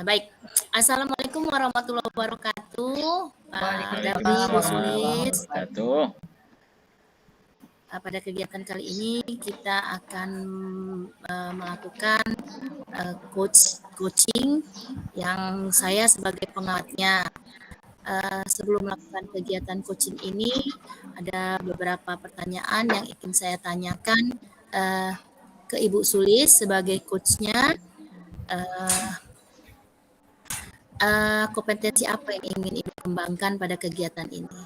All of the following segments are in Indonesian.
Baik. Assalamualaikum warahmatullahi wabarakatuh. Pak Damri, Waalaikumsalam Bu warahmatullahi Sulis. wabarakatuh. Pada kegiatan kali ini kita akan melakukan coaching yang saya sebagai pengamatnya. Sebelum melakukan kegiatan coaching ini, ada beberapa pertanyaan yang ingin saya tanyakan ke Ibu Sulis sebagai coachnya. Kompetensi apa yang ingin Ibu kembangkan pada kegiatan ini?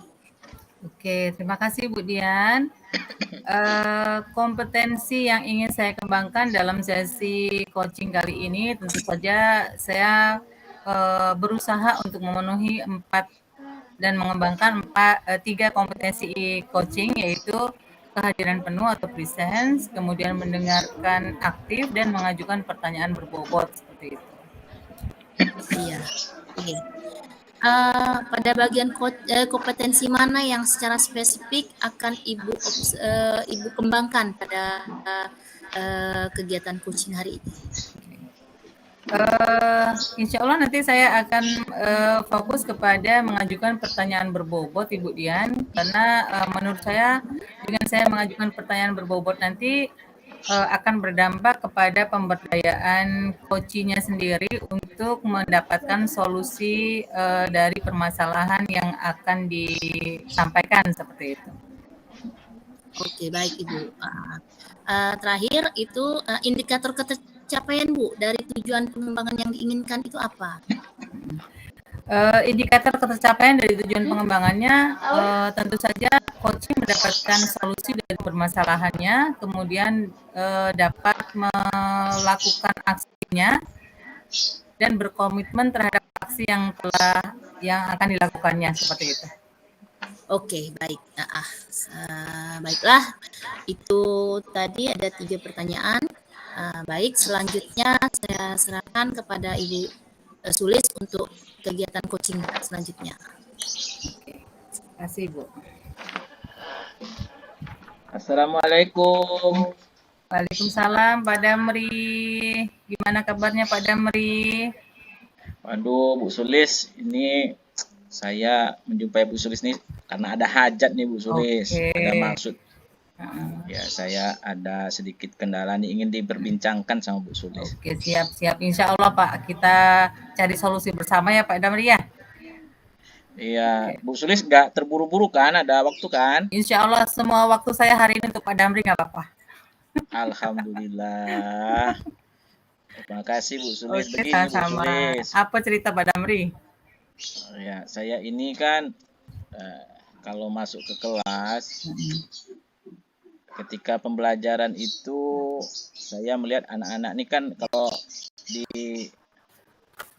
Oke, terima kasih Bu Dian. Kompetensi yang ingin saya kembangkan dalam sesi coaching kali ini tentu saja saya berusaha untuk memenuhi mengembangkan tiga kompetensi coaching, yaitu kehadiran penuh atau presence, kemudian mendengarkan aktif, dan mengajukan pertanyaan berbobot seperti itu. Iya. Oke. Pada bagian kompetensi mana yang secara spesifik akan Ibu kembangkan pada kegiatan coaching hari ini? Insya Allah nanti saya akan fokus kepada mengajukan pertanyaan berbobot, Ibu Dian, karena menurut saya dengan saya mengajukan pertanyaan berbobot nanti akan berdampak kepada pemberdayaan coachingnya sendiri untuk mendapatkan solusi dari permasalahan yang akan disampaikan seperti itu. Oke, baik Ibu. Terakhir itu indikator ketercapaian Bu dari tujuan pengembangan yang diinginkan itu apa? Indikator ketercapaian dari tujuan pengembangannya tentu saja coaching mendapatkan solusi dari permasalahannya, kemudian dapat melakukan aksinya dan berkomitmen terhadap aksi yang akan dilakukannya seperti itu. Oke, baik. Baiklah, itu tadi ada 3 pertanyaan. Baik, selanjutnya saya serahkan kepada Ibu Sulis untuk kegiatan coaching selanjutnya. Terima kasih, Bu. Assalamualaikum. Waalaikumsalam, Pak Damri. Gimana kabarnya Pak Damri? Waduh, Bu Sulis, ini saya menjumpai Bu Sulis nih karena ada hajat nih Bu Sulis, ada maksud. Ya, saya ada sedikit kendala nih ingin diperbincangkan sama Bu Sulis. Oke, siap. Insya Allah Pak, kita cari solusi bersama ya Pak Damri ya. Iya, Bu Sulis nggak terburu-buru kan? Ada waktu kan? Insya Allah semua waktu saya hari ini untuk Pak Damri nggak apa-apa. Alhamdulillah. Terima kasih Bu Sulis. Oke, Begini sama-sama. Bu Sulis. Apa cerita Pak Damri? Ya, saya ini kan kalau masuk ke kelas, ketika pembelajaran itu saya melihat anak-anak ini kan kalau di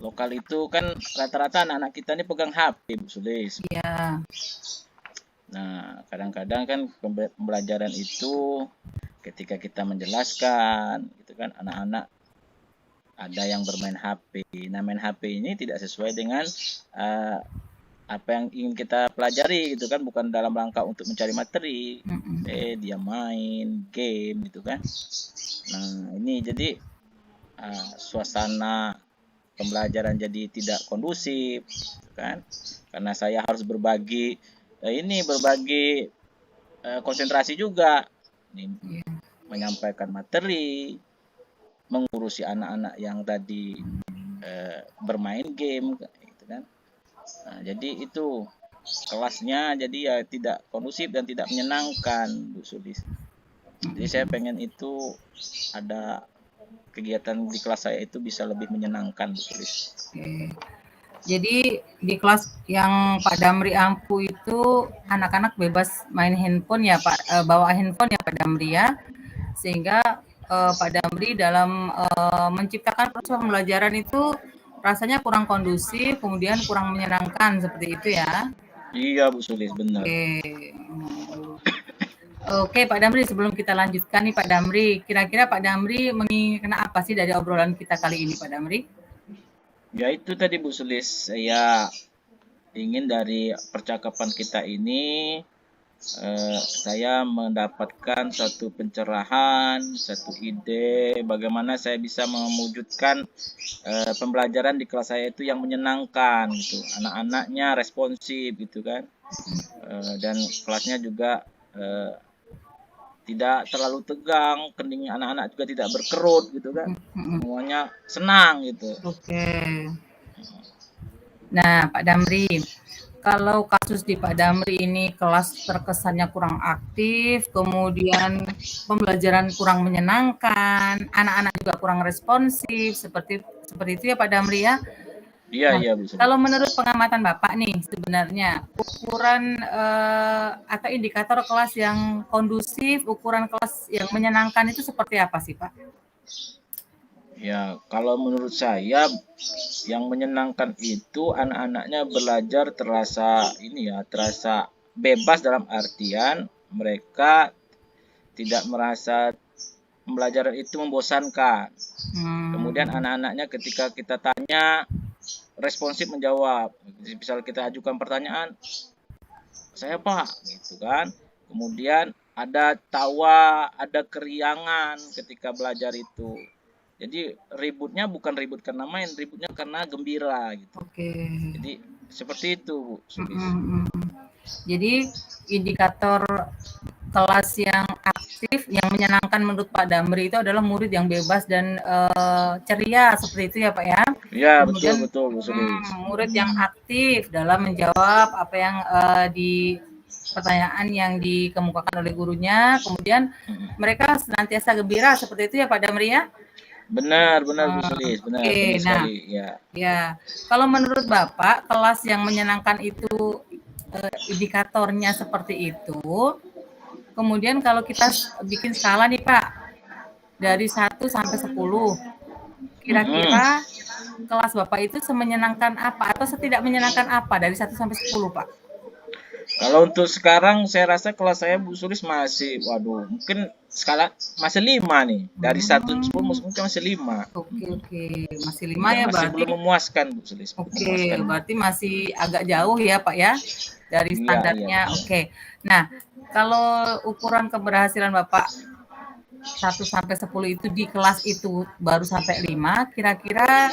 lokal itu kan rata-rata anak-anak kita ini pegang HP, Bu Sulis. Iya. Nah, kadang-kadang kan pembelajaran itu ketika kita menjelaskan, gitu kan, anak-anak ada yang bermain HP. Nah, main HP ini tidak sesuai dengan apa yang ingin kita pelajari, gitu kan, bukan dalam rangka untuk mencari materi. Dia main game, gitu kan. Nah, ini jadi suasana pembelajaran jadi tidak kondusif, gitu kan, karena saya harus berbagi konsentrasi juga, ini menyampaikan materi, mengurusi anak-anak yang tadi bermain game, gitu kan. Nah, jadi itu kelasnya jadi ya tidak kondusif dan tidak menyenangkan, Bu Sulis. Jadi saya pengen itu ada kegiatan di kelas saya itu bisa lebih menyenangkan, Bu Sulis. Oke. Jadi di kelas yang Pak Damri ampu itu anak-anak bebas main handphone ya Pak, bawa handphone ya Pak Damri ya, sehingga Pak Damri dalam menciptakan proses pembelajaran itu rasanya kurang kondusif, kemudian kurang menyenangkan seperti itu ya. Iya Bu Sulis, benar. Oke Pak Damri, sebelum kita lanjutkan nih Pak Damri, kira-kira Pak Damri menginginkan apa sih dari obrolan kita kali ini Pak Damri? Ya itu tadi Bu Sulis, saya ingin dari percakapan kita ini saya mendapatkan satu pencerahan, satu ide bagaimana saya bisa mewujudkan pembelajaran di kelas saya itu yang menyenangkan gitu, anak-anaknya responsif gitu kan, dan kelasnya juga tidak terlalu tegang, kening anak-anak juga tidak berkerut gitu kan, semuanya senang gitu. Oke. Nah, Pak Damri, kalau kasus di Pak Damri ini kelas terkesannya kurang aktif, kemudian pembelajaran kurang menyenangkan, anak-anak juga kurang responsif, seperti itu ya Pak Damri ya. Iya, Nah, iya Bu Sulis. kalau menurut pengamatan Bapak nih, sebenarnya ukuran atau indikator kelas yang kondusif, ukuran kelas yang menyenangkan itu seperti apa sih Pak? Ya, kalau menurut saya yang menyenangkan itu anak-anaknya belajar terasa terasa bebas dalam artian mereka tidak merasa pembelajaran itu membosankan. Kemudian anak-anaknya ketika kita tanya responsif menjawab. Misal kita ajukan pertanyaan, saya Pak, gitu kan. Kemudian ada tawa, ada keriangan ketika belajar itu. Jadi ributnya bukan ribut karena main, ributnya karena gembira gitu. Oke. Jadi seperti itu, Bu Sulis. Jadi indikator kelas yang aktif, yang menyenangkan menurut Pak Damri itu adalah murid yang bebas dan ceria seperti itu ya Pak ya. Ya, Kemudian betul Bu Sulis. murid yang aktif dalam menjawab apa yang di pertanyaan yang dikemukakan oleh gurunya. Kemudian mereka senantiasa gembira seperti itu ya Pak Damri ya. Benar Bu Sulis, benar, benar sekali. Ya. Ya, kalau menurut Bapak kelas yang menyenangkan itu indikatornya seperti itu. Kemudian kalau kita bikin skala nih Pak, dari 1 sampai 10, kira-kira kelas Bapak itu semenyenangkan apa atau setidak menyenangkan apa dari 1 sampai 10 Pak? Kalau untuk sekarang saya rasa kelas saya Bu Sulis masih, waduh, mungkin skala masih 5 nih. Dari 1 sampai 10 mungkin masih 5. Oke. Masih 5 ya masih berarti. belum memuaskan Bu Sulis. Oke, berarti masih agak jauh ya Pak ya dari standarnya. Iya. Oke. Nah, kalau ukuran keberhasilan Bapak 1 sampai 10 itu di kelas itu baru sampai 5, kira-kira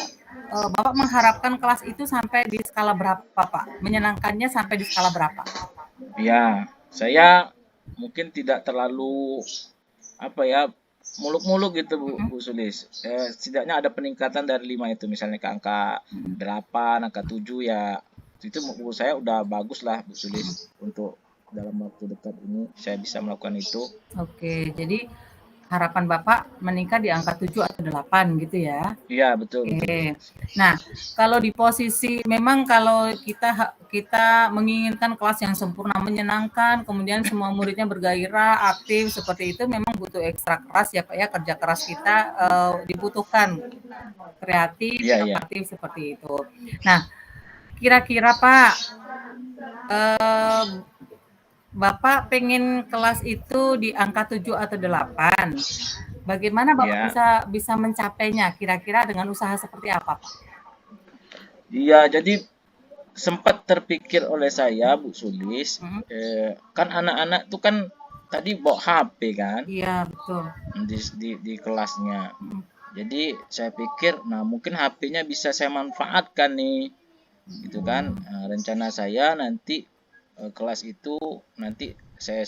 Bapak mengharapkan kelas itu sampai di skala berapa Pak? Menyenangkannya sampai di skala berapa? Ya, saya mungkin tidak terlalu muluk-muluk gitu Bu Sulis. Setidaknya ada peningkatan dari 5 itu, misalnya ke angka 8, angka 7 ya. Itu menurut saya udah bagus lah Bu Sulis, untuk dalam waktu dekat ini saya bisa melakukan itu. Oke, jadi harapan Bapak meningkat di angka 7 atau 8 gitu ya? Iya, betul. Oke. Nah, kalau di posisi memang kalau kita menginginkan kelas yang sempurna, menyenangkan, kemudian semua muridnya bergairah, aktif seperti itu, memang butuh ekstra keras ya Pak ya, kerja keras kita dibutuhkan, kreatif, inovatif seperti itu. Nah, kira-kira Pak, Bapak pengen kelas itu di angka 7 atau 8. Bagaimana Bapak bisa mencapainya? Kira-kira dengan usaha seperti apa, Pak? Iya, jadi sempat terpikir oleh saya Bu Sulis, kan anak-anak tuh kan tadi bawa HP kan? Iya, betul. Di kelasnya. Jadi saya pikir, nah mungkin HP-nya bisa saya manfaatkan nih, gitu kan? Rencana saya nanti kelas itu nanti saya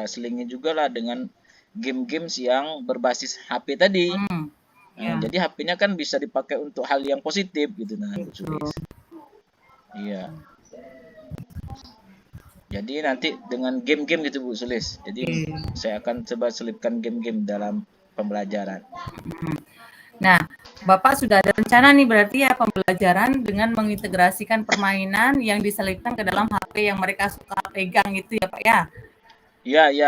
selingi juga lah dengan game-games yang berbasis HP tadi. Jadi HP-nya kan bisa dipakai untuk hal yang positif gitu, nah Bu Sulis. Iya. Jadi nanti dengan game-game gitu Bu Sulis. Jadi saya akan coba selipkan game-game dalam pembelajaran. Nah, Bapak sudah ada rencana nih berarti ya pembelajaran dengan mengintegrasikan permainan yang diselipkan ke dalam HP yang mereka suka pegang itu ya Pak ya? Iya.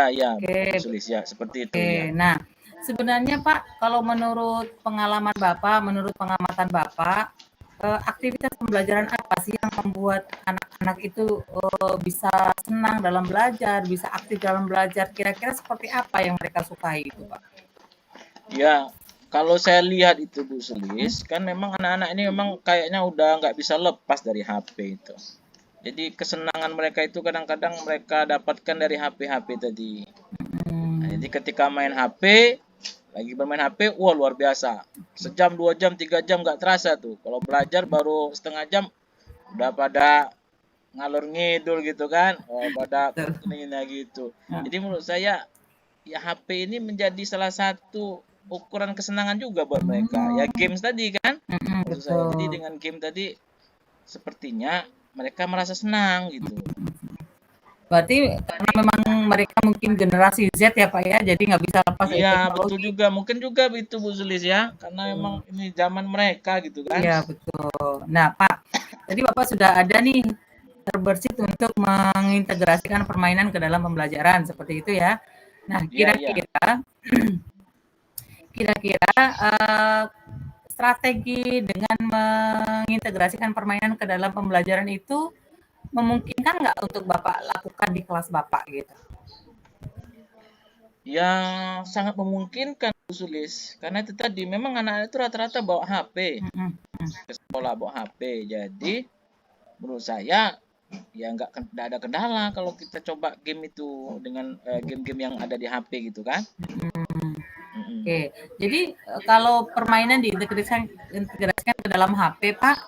Sulis ya, seperti itu. Ya. Nah, sebenarnya Pak, kalau menurut pengalaman Bapak, menurut pengamatan Bapak, aktivitas pembelajaran apa sih yang membuat anak-anak itu bisa senang dalam belajar, bisa aktif dalam belajar? Kira-kira seperti apa yang mereka sukai itu Pak? Ya, kalau saya lihat itu Bu Sulis, kan memang anak-anak ini memang kayaknya udah nggak bisa lepas dari HP itu. Jadi kesenangan mereka itu kadang-kadang mereka dapatkan dari HP-HP tadi. Nah, jadi ketika main HP, lagi bermain HP, wah luar biasa. Sejam, 2 jam, 3 jam nggak terasa tuh. Kalau belajar baru setengah jam, udah pada ngalor ngidul gitu kan, pada ini gitu. Jadi menurut saya ya HP ini menjadi salah satu ukuran kesenangan juga buat mereka. Ya games tadi kan, maksud saya. Jadi Betul. dengan game tadi sepertinya mereka merasa senang gitu. Berarti karena memang mereka mungkin generasi Z ya Pak ya, jadi nggak bisa lepas dari Iya betul teknologi. juga, mungkin juga itu Bu Sulis ya, karena memang ini zaman mereka gitu kan. Iya betul. Nah Pak, tadi Bapak sudah ada nih terbersit untuk mengintegrasikan permainan ke dalam pembelajaran seperti itu ya. Nah Iya iya. kira-kira strategi dengan mengintegrasikan permainan ke dalam pembelajaran itu memungkinkan nggak untuk Bapak lakukan di kelas Bapak gitu? Yang sangat memungkinkan Bu Sulis, karena itu tadi memang anak-anak itu rata-rata bawa HP ke sekolah, bawa HP. Jadi menurut saya ya nggak ada kendala kalau kita coba game itu dengan game-game yang ada di HP gitu kan. Oke, jadi kalau permainan diintegrasikan ke dalam HP, Pak,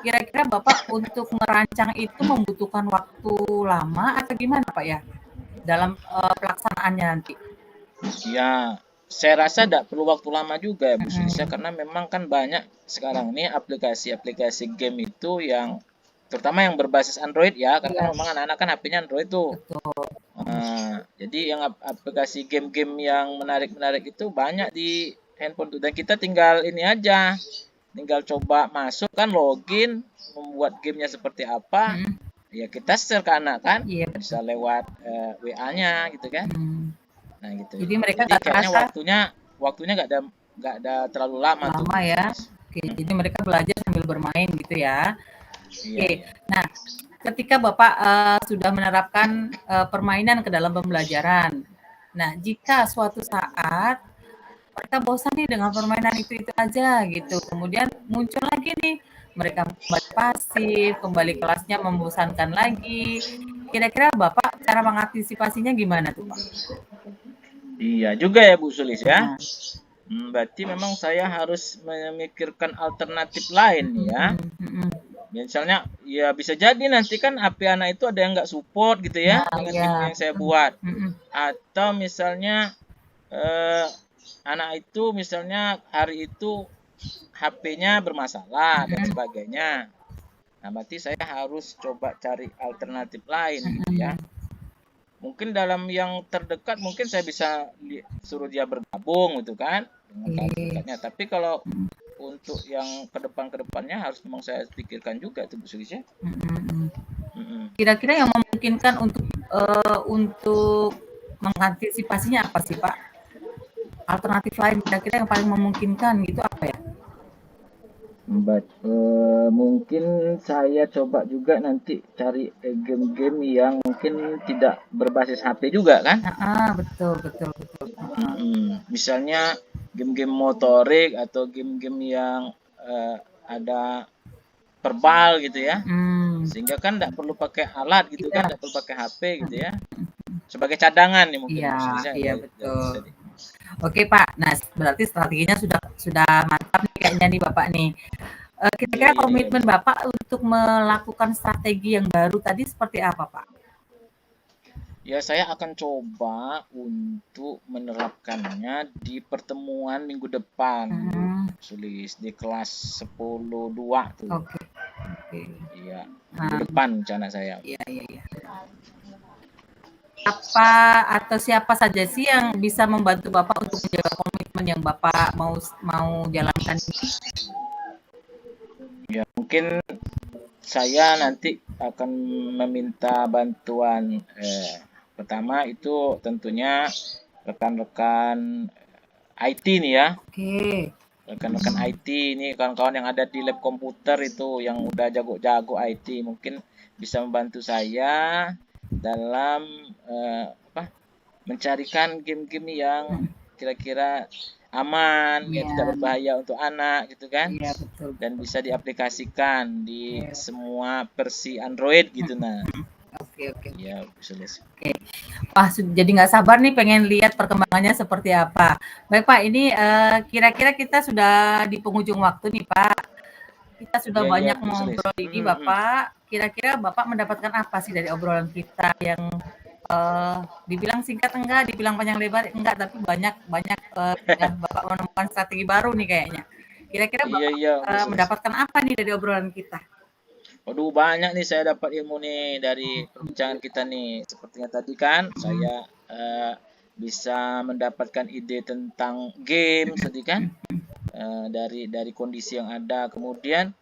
kira-kira Bapak untuk merancang itu membutuhkan waktu lama atau gimana, Pak ya? Dalam pelaksanaannya nanti? Ya, saya rasa tidak perlu waktu lama juga ya Bu Sulisya, karena memang kan banyak sekarang ini aplikasi-aplikasi game itu yang terutama yang berbasis Android ya, karena Iya, memang anak-anak kan HP-nya Android tuh. betul. Jadi yang aplikasi game-game yang menarik-menarik itu banyak di handphone tuh, dan kita tinggal ini aja, tinggal coba masuk kan, login, membuat gamenya seperti apa, ya kita share ke anak kan, Iya, bisa lewat WA-nya gitu kan. Nah gitu. jadi mereka Jadi nggak kayaknya terasa waktunya nggak ada terlalu lama tuh lama Bu ya. Sulis. Oke, jadi mereka belajar sambil bermain gitu ya. Iya, Oke, iya. nah ketika Bapak sudah menerapkan permainan ke dalam pembelajaran, nah jika suatu saat mereka bosan nih dengan permainan itu aja gitu, kemudian muncul lagi nih mereka kembali pasif, kembali kelasnya membosankan lagi. Kira-kira Bapak cara mengantisipasinya gimana tuh Pak? Iya juga ya Bu Sulis ya. Nah, Berarti memang saya harus memikirkan alternatif lain nih ya. Misalnya ya bisa jadi nanti kan HP anak itu ada yang nggak support gitu ya nah dengan ya, game yang saya buat. Atau misalnya eh, anak itu misalnya hari itu HP-nya bermasalah dan sebagainya. Nah, berarti saya harus coba cari alternatif lain gitu ya. Mungkin dalam yang terdekat mungkin saya bisa suruh dia bergabung gitu kan dengan kakak terdekatnya. Tapi kalau untuk yang ke depannya harus memang saya pikirkan juga tuh Bu Sulis ya. kira-kira yang memungkinkan untuk mengantisipasinya apa sih Pak? Alternatif lain kira-kira yang paling memungkinkan gitu apa ya? Mungkin saya coba juga nanti cari game-game yang mungkin tidak berbasis HP juga kan. Betul betul betul. Misalnya game-game motorik atau game-game yang ada verbal gitu ya. Sehingga kan tidak perlu pakai alat gitu kan, Iya, tidak perlu pakai HP gitu ya. Sebagai cadangan nih mungkin Bu iya, Sulisya iya dari betul. tadi. Oke Pak, nah berarti strateginya sudah mantap nih kayaknya nih Bapak nih. Iya, Kira-kira iya, iya. komitmen Bapak untuk melakukan strategi yang baru tadi seperti apa Pak? Ya, saya akan coba untuk menerapkannya di pertemuan minggu depan, Sulis, di kelas 10.2 tuh. Oke. Iya, minggu depan rencana saya. Iya. Apa atau siapa saja sih yang bisa membantu Bapak untuk menjaga komitmen yang Bapak mau jalankan ini? Ya, mungkin saya nanti akan meminta bantuan pertama itu tentunya rekan-rekan IT nih ya. Oke. Rekan-rekan IT ini kawan-kawan yang ada di lab komputer itu yang udah jago-jago IT mungkin bisa membantu saya dalam mencarikan game-game yang kira-kira aman, ya tidak Iya, berbahaya untuk anak gitu kan, iya betul. dan bisa diaplikasikan di semua versi Android gitu. Nah, Oke, oke. ya sulis. Oke. Wah, jadi nggak sabar nih pengen lihat perkembangannya seperti apa. Baik Pak, ini kira-kira kita sudah di penghujung waktu nih Pak. Kita sudah Ya, banyak Bu Sulis. ngobrol ini Bapak. Kira-kira Bapak mendapatkan apa sih dari obrolan kita yang dibilang singkat enggak, dibilang panjang lebar enggak, tapi banyak yang Bapak menemukan strategi baru nih kayaknya. Kira-kira Iya, Bapak iya, Bu Sulis. mendapatkan apa nih dari obrolan kita? Waduh, banyak nih saya dapat ilmu nih dari perbincangan kita nih. Sepertinya tadi kan saya bisa mendapatkan ide tentang game tadi kan, dari kondisi yang ada. Kemudian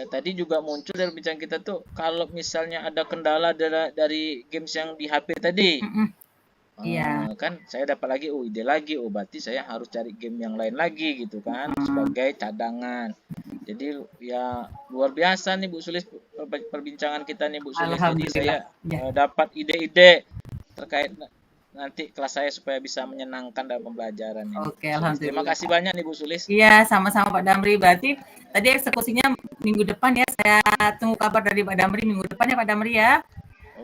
tadi juga muncul dari perbincangan kita tuh kalau misalnya ada kendala dari games yang di HP tadi. Iya. Kan saya dapat lagi ide lagi, berarti saya harus cari game yang lain lagi gitu kan, sebagai cadangan. Jadi ya luar biasa nih Bu Sulis perbincangan kita nih Bu Sulis. Jadi saya dapat ide-ide terkait nanti kelas saya supaya bisa menyenangkan dalam pembelajaran ini. Oke, alhamdulillah. Terima kasih banyak nih Bu Sulis. Iya, sama-sama Pak Damri. Berarti tadi eksekusinya minggu depan ya. Saya tunggu kabar dari Pak Damri minggu depan ya Pak Damri ya.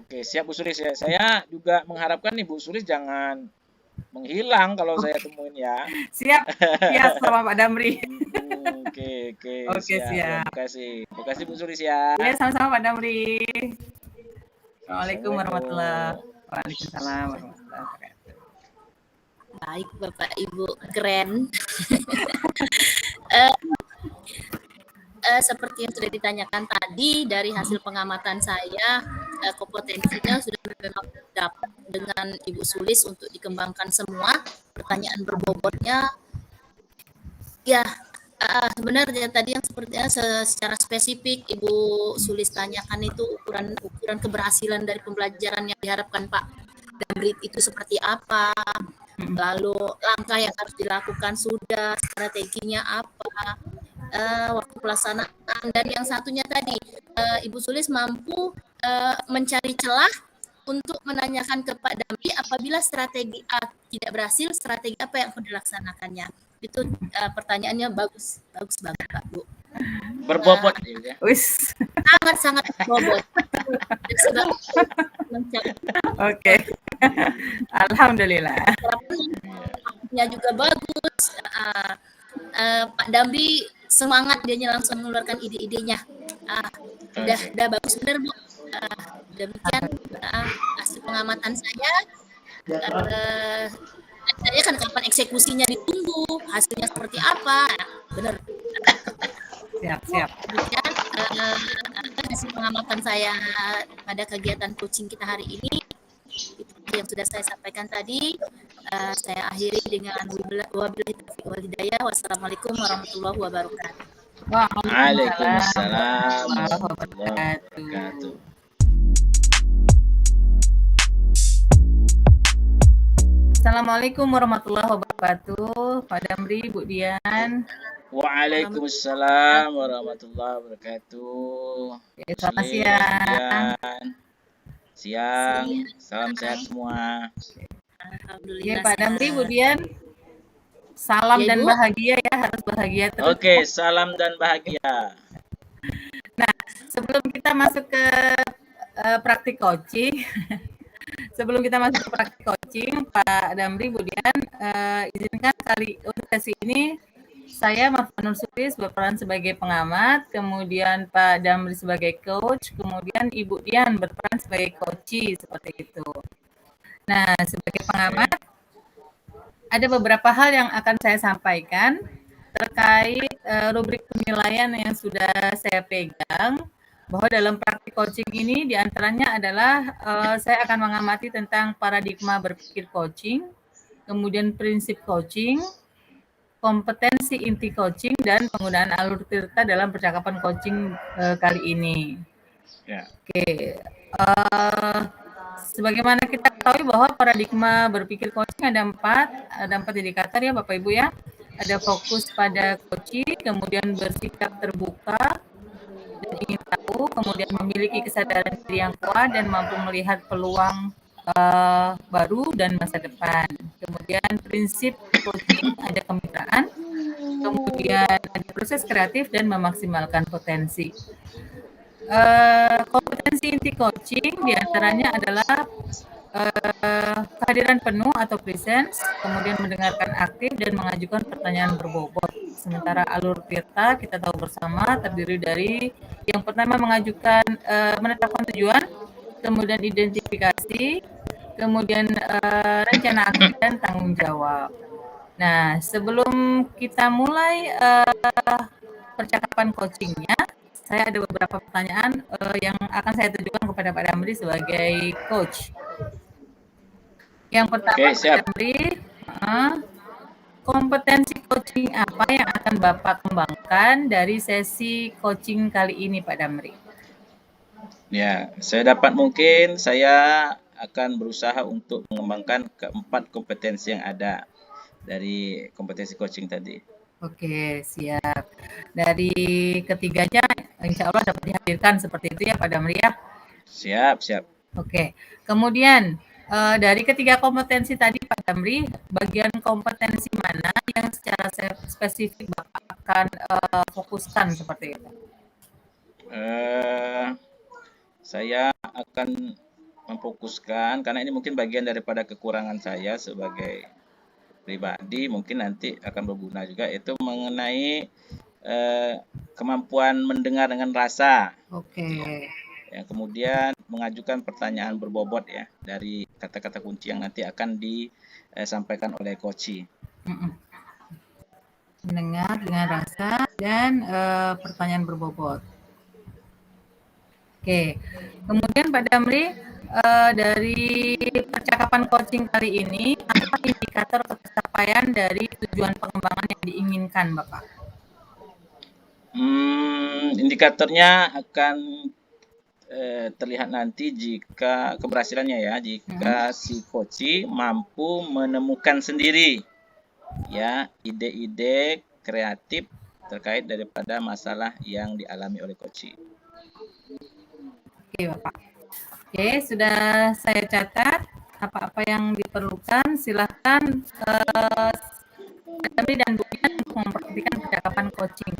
Oke, siap Bu Sulis ya. Saya juga mengharapkan nih Bu Sulis jangan menghilang kalau saya temuin ya. Siap, siap sama Pak Damri. Oke, Oke, siap. Terima kasih Bu Sulis ya. Iya, sama-sama Pak Damri. Assalamualaikum warahmatullahi wabarakatuh. Waalaikumsalam warahmatullahi wabarakatuh. Baik Bapak Ibu, keren. Seperti yang sudah ditanyakan tadi, dari hasil pengamatan saya, kompetensinya sudah memang dapat dengan Ibu Sulis untuk dikembangkan semua. Pertanyaan berbobotnya, ya sebenarnya tadi yang sepertinya secara spesifik Ibu Sulis tanyakan itu ukuran keberhasilan dari pembelajaran yang diharapkan Pak Damri itu seperti apa, lalu langkah yang harus dilakukan sudah, strateginya apa, waktu pelaksanaan, dan yang satunya tadi Ibu Sulis mampu mencari celah untuk menanyakan ke Pak Damri apabila strategi A tidak berhasil, strategi apa yang akan dilaksanakannya. Itu pertanyaannya bagus banget Pak Bu. Berbobot ya. Sangat berbobot. Oke. Alhamdulillah. Ya juga bagus. Pak Damri semangat, dia langsung mengeluarkan ide-idenya. Udah bagus benar Bu. Demikian hasil pengamatan saya. Saya kan kapan eksekusinya ditunggu, hasilnya seperti apa, benar. Siap. Demikian hasil pengamatan saya pada kegiatan coaching kita hari ini. Itu yang sudah saya sampaikan tadi. Saya akhiri dengan wabillahi taufiq wal hidayah. Wassalamualaikum warahmatullahi wabarakatuh. Waalaikumsalam warahmatullahi wabarakatuh. Assalamualaikum warahmatullahi wabarakatuh. Pak Damri, Bu Dian. Waalaikumsalam warahmatullahi wabarakatuh. Selamat siang. Siang. Salam sehat semua. Alhamdulillah. Ya, Pak Damri, Bu Dian. Salam ya, dan Bu. bahagia ya, harus bahagia terus. Oke, salam dan bahagia. Nah, sebelum kita masuk ke praktik coaching, Pak Damri, Bu Dian, izinkan kali untuk sesi ini saya Mahfanur Sulis berperan sebagai pengamat, kemudian Pak Damri sebagai coach, kemudian Ibu Dian berperan sebagai coachee, seperti itu. Nah, sebagai pengamat, ada beberapa hal yang akan saya sampaikan terkait rubrik penilaian yang sudah saya pegang, bahwa dalam praktik coaching ini diantaranya adalah saya akan mengamati tentang paradigma berpikir coaching, kemudian prinsip coaching, kompetensi inti coaching, dan penggunaan alur cerita dalam percakapan coaching kali ini. Ya. Oke. Sebagaimana kita ketahui bahwa paradigma berpikir coaching ada empat indikator ya Bapak Ibu ya. Ada fokus pada coaching, kemudian bersikap terbuka dan ingin tahu, kemudian memiliki kesadaran diri yang kuat dan mampu melihat peluang baru dan masa depan. Kemudian prinsip coaching ada kemitraan, kemudian ada proses kreatif dan memaksimalkan potensi. Kompetensi inti coaching diantaranya adalah kehadiran penuh atau presence, kemudian mendengarkan aktif dan mengajukan pertanyaan berbobot. Sementara alur Tirta kita tahu bersama terdiri dari yang pertama menetapkan tujuan, kemudian identifikasi, kemudian rencana aksi dan tanggung jawab. Nah, sebelum kita mulai percakapan coachingnya, saya ada beberapa pertanyaan yang akan saya tujukan kepada Pak Damri sebagai coach. Yang pertama, Oke, siap. Pak Damri, kompetensi coaching apa yang akan Bapak kembangkan dari sesi coaching kali ini, Pak Damri? Ya, sedapat mungkin saya akan berusaha untuk mengembangkan keempat kompetensi yang ada dari kompetensi coaching tadi. Oke, siap. Dari ketiganya, insya Allah dapat dihadirkan seperti itu ya, Pak Damri ya? Siap, siap. Oke, kemudian dari ketiga kompetensi tadi Pak Damri, bagian kompetensi mana yang secara spesifik Bapak akan fokuskan seperti itu? Saya akan memfokuskan, karena ini mungkin bagian daripada kekurangan saya sebagai pribadi, mungkin nanti akan berguna juga, itu mengenai kemampuan mendengar dengan rasa. Oke. Yang kemudian mengajukan pertanyaan berbobot ya dari kata-kata kunci yang nanti akan disampaikan oleh coach. Mendengar dengan rasa dan pertanyaan berbobot. Oke, kemudian Pak Damri, dari percakapan coaching kali ini, apa indikator pencapaian dari tujuan pengembangan yang diinginkan, Bapak? Indikatornya akan terlihat nanti jika keberhasilannya ya, jika si coach mampu menemukan sendiri ya ide-ide kreatif terkait daripada masalah yang dialami oleh coach. Oke, Bapak. Oke, sudah saya catat apa-apa yang diperlukan. Silahkan Damri dan Bu Dian untuk memperhatikan percakapan coaching.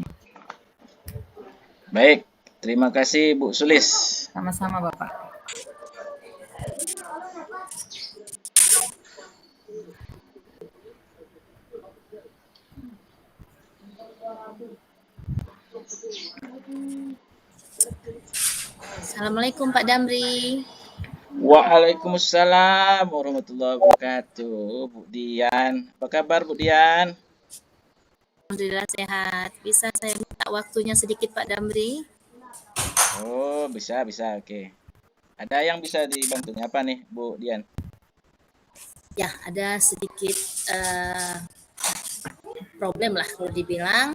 Baik, terima kasih Bu Sulis. Sama-sama, Bapak. Assalamualaikum Pak Damri. Waalaikumsalam warahmatullahi wabarakatuh. Bu Dian, apa kabar Bu Dian? Alhamdulillah sehat. Bisa saya minta waktunya sedikit Pak Damri? Oh, bisa, oke. Ada yang bisa dibantunya apa nih Bu Dian? Ya, ada sedikit problem lah kalau dibilang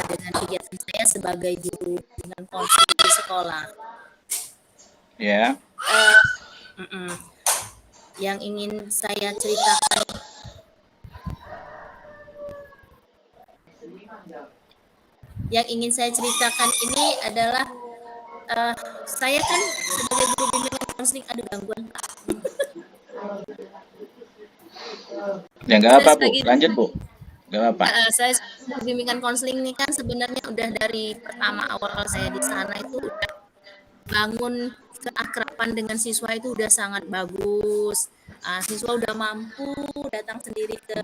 dengan kegiatan saya sebagai guru dengan konseling di sekolah. Ya. Yang ingin saya ceritakan ini adalah saya kan sebagai guru bimbingan konseling ada gangguan Pak. Ya nggak apa Bu, lanjut Bu. Nggak apa. Saya bimbingan konseling ini kan sebenarnya udah dari pertama awal saya di sana itu udah bangun keakraban dengan siswa itu udah sangat bagus. Siswa udah mampu datang sendiri ke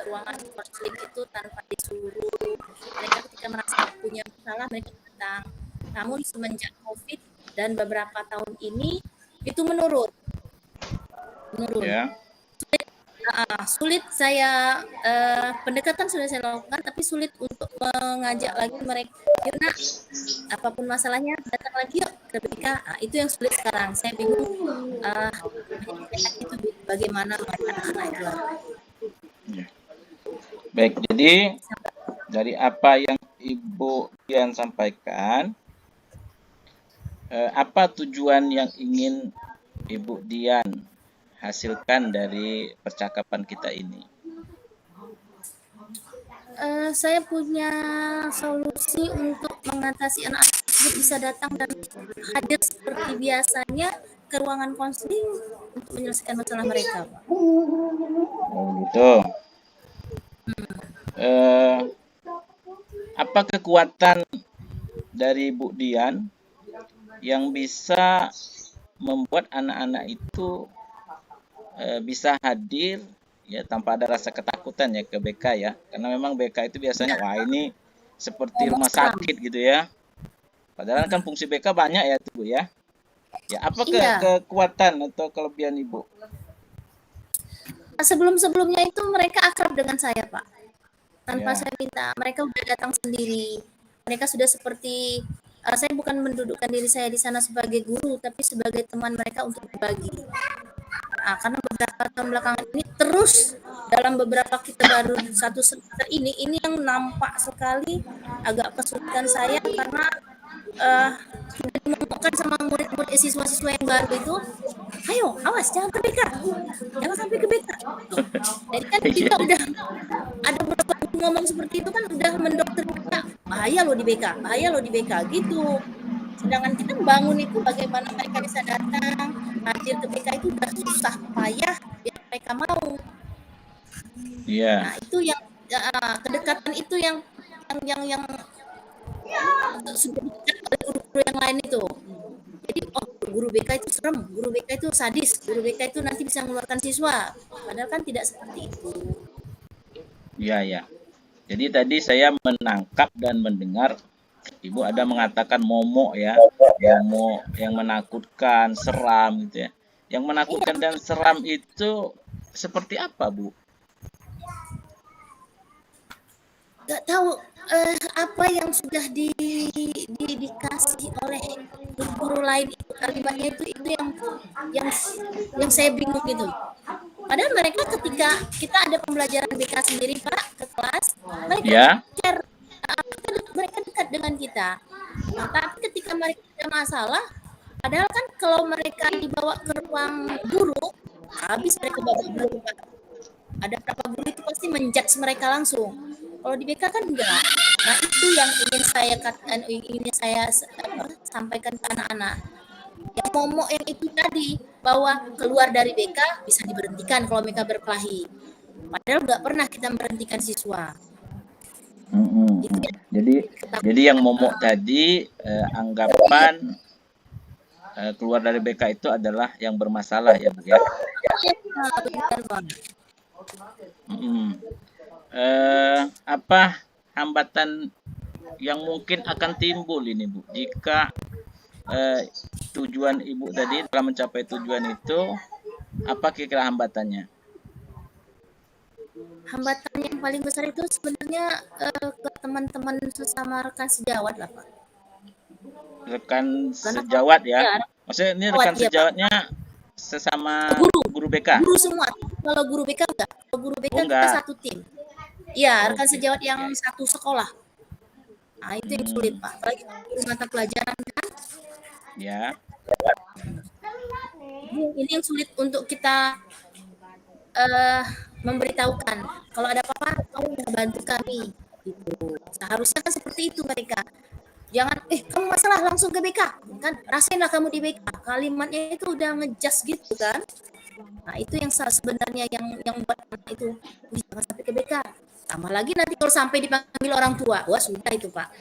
ruangan konseling itu tanpa disuruh. Mereka ketika merasa punya masalah mereka datang. Namun semenjak COVID dan beberapa tahun ini itu menurun. Ya. Sulit saya pendekatan sudah saya lakukan, tapi sulit untuk mengajak lagi mereka. Karena apapun masalahnya datang lagi yuk ke BK. Itu yang sulit sekarang. Saya bingung itu bagaimana anak-anak itu. Ya. Baik, jadi dari apa yang Ibu Dian sampaikan, apa tujuan yang ingin Ibu Dian hasilkan dari percakapan kita ini? Saya punya solusi untuk mengatasi anak-anak tersebut bisa datang dan hadir seperti biasanya ke ruangan konseling untuk menyelesaikan masalah mereka, Pak. Oh gitu. Eh, apa kekuatan dari Bu Dian yang bisa membuat anak-anak itu bisa hadir ya tanpa ada rasa ketakutan ya ke BK ya, karena memang BK itu biasanya wah ini seperti rumah sakit gitu ya, padahal kan fungsi BK banyak ya Bu ya. Ya apa Iya. kekuatan atau kelebihan Ibu? Sebelum-sebelumnya itu mereka akrab dengan saya, Pak. Tanpa Ya. saya minta, mereka udah datang sendiri. Mereka sudah seperti saya bukan mendudukkan diri saya di sana sebagai guru, tapi sebagai teman mereka untuk berbagi. Karena beberapa tahun belakangan ini terus dalam beberapa kita baru satu semester ini yang nampak sekali agak kesulitan saya karena sudah dimomokkan sama murid-murid siswa-siswa yang baru itu, ayo awas jangan ke BK, jangan sampai ke BK. Jadi kan kita udah ada beberapa ngomong seperti itu kan udah mendoktrinkan bahaya loh di BK, bahaya loh di BK gitu. Sedangkan kita bangun itu bagaimana mereka bisa datang hadir ke BK itu udah susah payah biar mereka mau. Iya. Nah itu yang kedekatan itu yang sudah dicat oleh guru-guru yang lain itu. Jadi guru BK itu serem, guru BK itu sadis, guru BK itu nanti bisa mengeluarkan siswa. Padahal kan tidak seperti itu. Iya ya. Jadi tadi saya menangkap dan mendengar Ibu ada mengatakan momok ya, momok yang menakutkan, seram gitu ya. Yang menakutkan dan seram itu seperti apa, Bu? Gak tahu apa yang sudah dikasih oleh guru lain itu kalimatnya itu yang saya bingung gitu. Padahal mereka ketika kita ada pembelajaran BK sendiri Pak ke kelas, mereka share, mereka dekat dengan kita. Nah, tapi ketika mereka ada masalah, padahal kan kalau mereka dibawa ke ruang guru, habis mereka bawa guru Pak. Ada berapa guru itu pasti menjudge mereka langsung. Kalau di BK kan enggak. Nah itu yang ingin saya sampaikan ke anak-anak. Yang momok yang itu tadi bahwa keluar dari BK bisa diberhentikan kalau mereka berkelahi. Padahal nggak pernah kita memberhentikan siswa. Gitu ya. Jadi yang momok tadi anggapan keluar dari BK itu adalah yang bermasalah ya Bu ya. Benar banget. Apa hambatan yang mungkin akan timbul ini Bu jika tujuan Ibu tadi dalam mencapai tujuan itu apa kira-kira hambatannya? Hambatan yang paling besar itu sebenarnya ke teman-teman sesama rekan sejawat lah Pak. Rekan sejawat ya? Maksudnya ini rekan sejawatnya sesama guru BK? Guru semua. Kalau guru BK enggak. Kalau guru BK kita satu tim. Iya, rekan sejawat yang satu sekolah. Nah, itu yang sulit, Pak. Apalagi mata pelajaran kan. Ya. Ini yang sulit untuk kita memberitahukan. Kalau ada apa-apa, kamu bisa bantu kami. Gitu. Seharusnya kan seperti itu mereka. Jangan, kamu masalah langsung ke BK. Kan, rasainlah kamu di BK. Kalimatnya itu udah ngejas gitu kan. Nah, itu yang sebenarnya yang buat anak itu, jangan sampai ke BK. Tambah lagi nanti kalau sampai dipanggil orang tua, wah sudah itu Pak.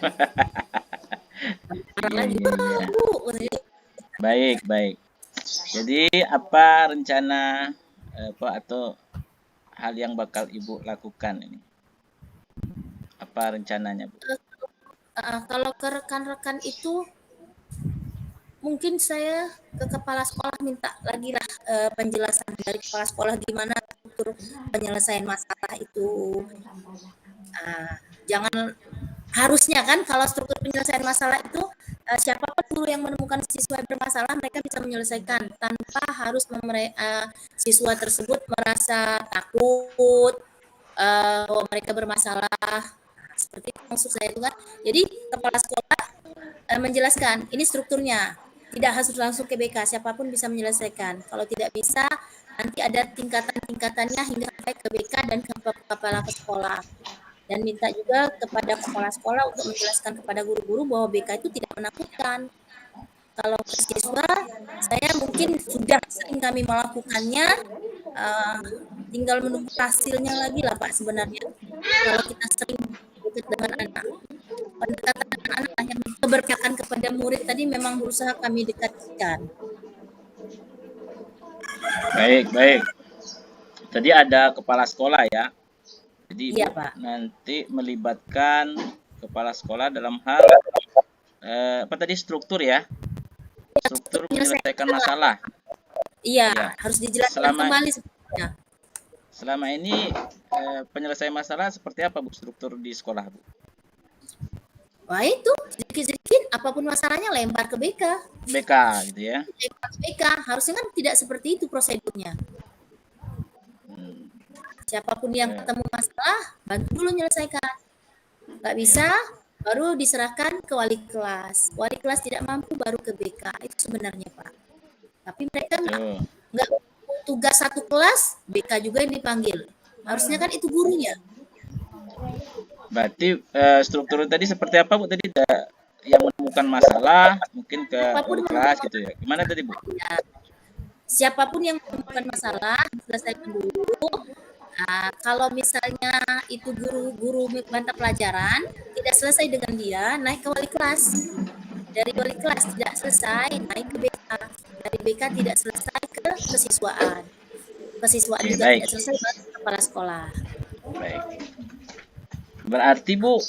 Baik. Jadi apa rencana atau hal yang bakal Ibu lakukan ini? Apa rencananya Bu? Kalau ke rekan-rekan itu mungkin saya ke kepala sekolah minta lagi lah penjelasan dari kepala sekolah gimana struktur penyelesaian masalah itu. Jangan harusnya kan kalau struktur penyelesaian masalah itu siapapun guru yang menemukan siswa bermasalah mereka bisa menyelesaikan tanpa harus siswa tersebut merasa takut bahwa mereka bermasalah. Seperti itu maksud saya itu kan. Jadi kepala sekolah menjelaskan ini strukturnya. Tidak harus langsung ke BK, siapapun bisa menyelesaikan. Kalau tidak bisa, nanti ada tingkatan-tingkatannya hingga sampai ke BK dan ke kepala sekolah. Dan minta juga kepada kepala sekolah untuk menjelaskan kepada guru-guru bahwa BK itu tidak menakutkan. Kalau ke siswa, saya mungkin sudah sering kami melakukannya, tinggal menunggu hasilnya lagi lah Pak sebenarnya. Kalau kita sering dekat dengan anak, pendekatan anak yang keberpihakan kepada murid tadi memang berusaha kami dekatkan. Baik. Tadi ada kepala sekolah ya. Jadi Iya Ibu Pak. nanti melibatkan kepala sekolah dalam hal apa tadi struktur ya? Struktur menyelesaikan masalah. Iya, Ya. harus dijelaskan kembali sebenarnya. Selama ini penyelesaian masalah seperti apa Bu struktur di sekolah Bu? Wah itu sedikit-sedikit apapun masalahnya lempar ke BK. BK gitu ya. Lempar ke BK, harusnya kan tidak seperti itu prosedurnya. Siapapun yang ketemu masalah, bantu dulu menyelesaikan. Nggak bisa, baru diserahkan ke wali kelas. Wali kelas tidak mampu, baru ke BK. Itu sebenarnya Pak. Tapi mereka nggak tugas satu kelas, BK juga yang dipanggil. Harusnya kan itu gurunya. Berarti struktur tadi seperti apa Bu? Tadi yang menemukan masalah mungkin ke wali kelas gitu ya. Gimana tadi Bu? Ya. Siapapun yang menemukan masalah, selesaikan dulu. Nah, kalau misalnya itu guru mata pelajaran tidak selesai dengan dia, naik ke wali kelas. Dari wali kelas tidak selesai, naik ke BK. Dari BK tidak selesai ke kesiswaan. Kesiswaan juga tidak selesai, baru ke kepala sekolah. Baik. Berarti Bu,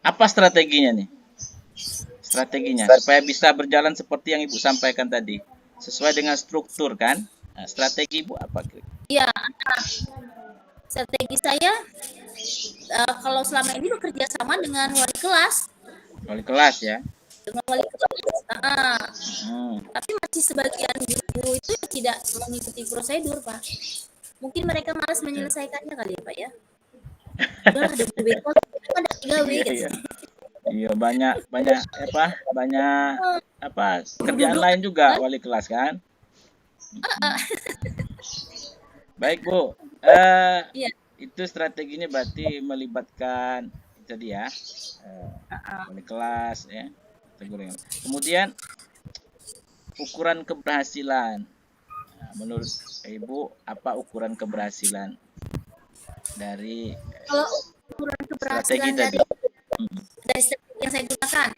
apa strateginya nih? Strateginya supaya bisa berjalan seperti yang Ibu sampaikan tadi, sesuai dengan struktur kan? Nah, strategi Ibu apa? Iya, strategi saya kalau selama ini bekerja sama dengan wali kelas. Wali kelas ya? Dengan wali kelas. Tapi masih sebagian guru itu tidak mengikuti prosedur Pak. Mungkin mereka malas menyelesaikannya kali ya Pak ya. Udah ada BK, ada 3W gitu. Iya banyak kerjaan lain juga wali kelas kan. Baik Bu, itu strateginya berarti melibatkan tadi ya wali kelas ya. Kemudian ukuran keberhasilan. Nah, menurut Ibu apa ukuran keberhasilan dari kalau ukuran keberhasilan dari strategi yang saya gunakan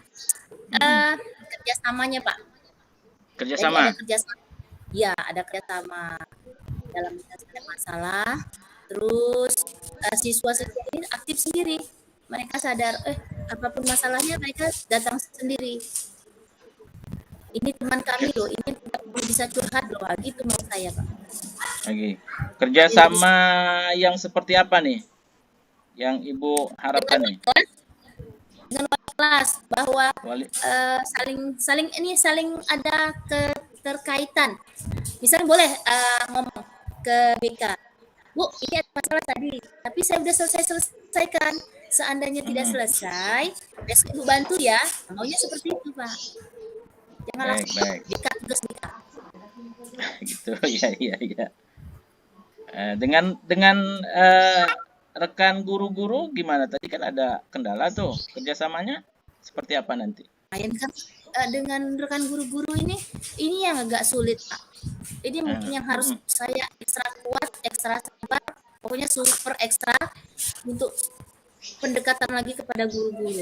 kerjasamanya Pak. Kerjasama. Ya ada kerjasama dalam menyelesaikan masalah. Terus siswa sendiri aktif sendiri. Mereka sadar, apapun masalahnya mereka datang sendiri. Ini teman kami loh, ini bisa curhat loh, gitu mau saya Pak. Oke. Kerjasama yang seperti apa nih? Yang Ibu harapkan nih? Dengan wali kelas bahwa saling ada keterkaitan. Misalnya boleh ngomong ke BK, Bu, ini ada masalah tadi, tapi saya udah selesaikan. Seandainya tidak selesai, besok Ibu bantu ya. Maunya seperti itu Pak. Jangan langsung BK tugas BK. Gitu ya. Dengan rekan guru-guru gimana? Tadi kan ada kendala tuh, kerjasamanya seperti apa nanti? Dengan rekan guru-guru ini yang agak sulit Pak. Ini mungkin yang harus saya ekstra kuat, ekstra sabar, pokoknya super ekstra untuk pendekatan lagi kepada guru-guru.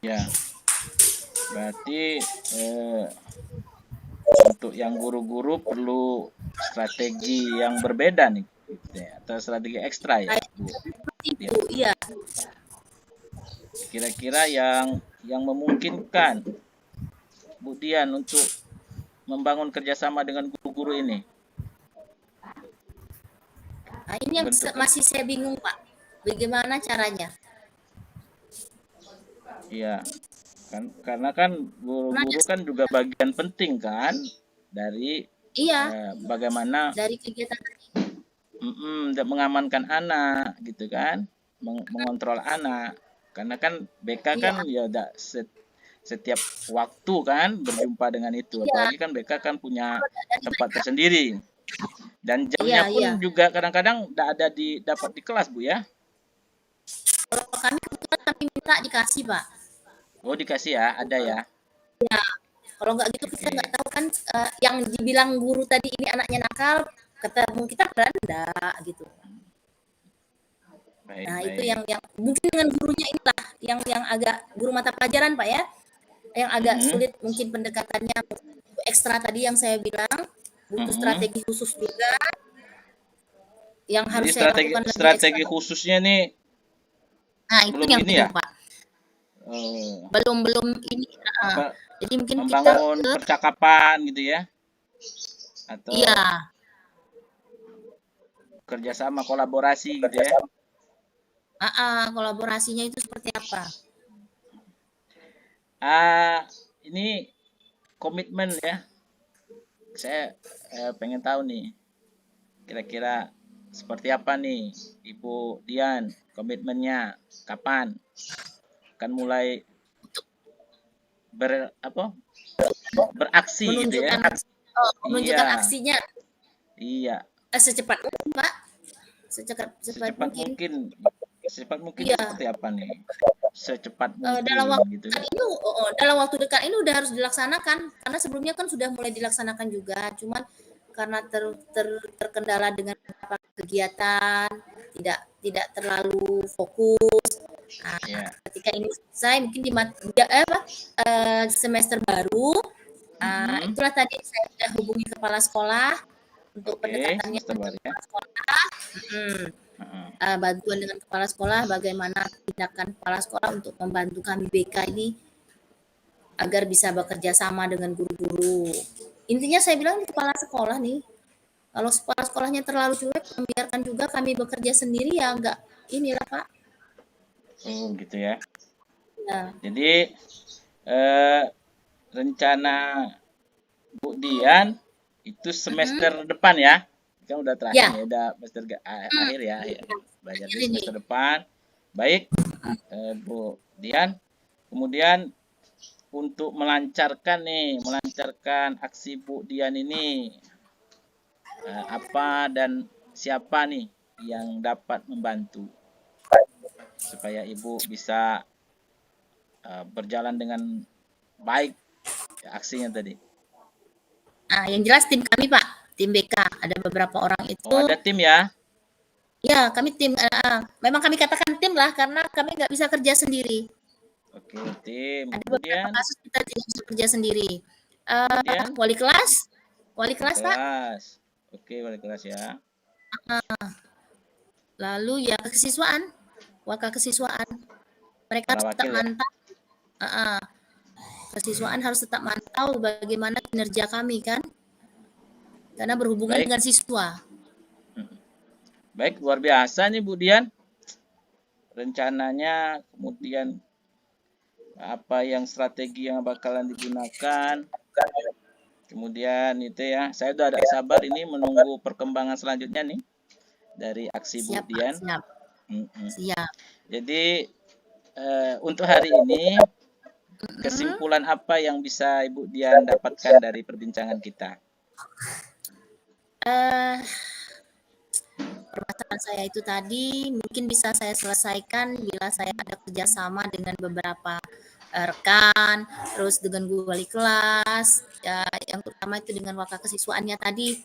Ya, berarti untuk yang guru-guru perlu strategi yang berbeda nih, atau strategi ekstra ya, Bu? Iya. Kira-kira yang memungkinkan Bu Dian untuk membangun kerjasama dengan guru-guru ini? Nah, ini yang masih saya bingung Pak, bagaimana caranya? Iya, karena kan guru-guru kan juga bagian penting kan dari bagaimana dari kegiatan mengamankan anak gitu kan, mengontrol anak. Karena kan BK kan ya udah setiap waktu kan berjumpa dengan itu. Apalagi kan BK kan punya tempat tersendiri. Dan jamnya pun juga kadang-kadang dapat di kelas Bu ya. Kalau kami kebetulan kami minta dikasih Pak. Oh, dikasih ya, ada ya. Ya, kalau nggak gitu kita Oke. nggak tahu kan yang dibilang guru tadi ini anaknya nakal, ketemu kita padahal enggak gitu. Baik, Nah, itu baik. yang mungkin dengan gurunya inilah yang agak guru mata pelajaran, Pak ya, yang agak Mm-mm. sulit mungkin pendekatannya ekstra tadi yang saya bilang, butuh Mm-mm. strategi khusus juga yang Jadi harus saya lakukan lebih ekstra. strategi khususnya nih Nah, itu belum yang ini bingung, ya. Pak. Oh, Belum ini, apa jadi mungkin kita membangun percakapan gitu ya, iya, atau kerjasama kolaborasi gitu ya. kolaborasinya itu seperti apa? Ini komitmen ya. Saya pengen tahu nih, kira-kira seperti apa nih Ibu Dian, komitmennya kapan akan mulai beraksi gitu ya. Menunjukkan Iya, aksinya iya, secepat mungkin, Pak. Secepat secepat mungkin. mungkin. Secepat mungkin itu Iya, seperti apa nih? Secepat dalam mungkin waktu gitu dekat kan. ini dalam waktu dekat ini udah harus dilaksanakan, karena sebelumnya kan sudah mulai dilaksanakan juga, cuman karena terkendala dengan beberapa kegiatan, tidak terlalu fokus. Nah, Iya. ketika ini selesai mungkin semester baru, Mm-mm. itulah tadi saya sudah hubungi kepala sekolah untuk Oke, pendekatannya semester untuk baru ya. kepala sekolah. Hmm. Heeh. Bantuan dengan kepala sekolah, bagaimana tindakan kepala sekolah untuk membantu kami BK ini agar bisa bekerja sama dengan guru-guru. Intinya saya bilang kepala sekolah nih, kalau kepala sekolahnya terlalu cuek, membiarkan juga kami bekerja sendiri ya enggak inilah Pak. Oh, gitu ya. Ya, Jadi eh, rencana Bu Dian itu semester depan ya. Kan udah terakhir ya, nih, udah semester akhir ya, akhir. Belajar di ini. semester depan. Baik, Bu Dian. Kemudian untuk melancarkan aksi Bu Dian ini, apa dan siapa nih yang dapat membantu supaya Ibu bisa berjalan dengan baik ya, aksinya tadi. Yang jelas tim kami Pak, tim BK ada beberapa orang itu. Oh, ada tim ya? Ya, kami tim. Memang kami katakan tim lah karena kami nggak bisa kerja sendiri. Oke, tim. Ada beberapa Kemudian, kasus kita tidak bisa kerja sendiri. kemudian Wali kelas, wali Pak. kelas. Oke, wali kelas ya. Lalu ya kesiswaan, wakil kesiswaan. Mereka Para harus tetap wakil ya. mantau. Kesiswaan harus tetap mantau bagaimana kinerja kami kan, karena berhubungan Baik, dengan siswa. baik, luar biasa nih Bu Dian. Rencananya, kemudian apa yang strategi yang bakalan digunakan. Kemudian itu ya, saya udah ada sabar ini menunggu perkembangan selanjutnya nih dari aksi Bu Siap Pak, Dian. siap, siap. Jadi untuk hari ini kesimpulan apa yang bisa Ibu Dian dapatkan dari perbincangan kita? Permasalahan saya itu tadi mungkin bisa saya selesaikan bila saya ada kerjasama dengan beberapa rekan, terus dengan guru wali kelas, ya, yang terutama itu dengan wakil kesiswaannya tadi,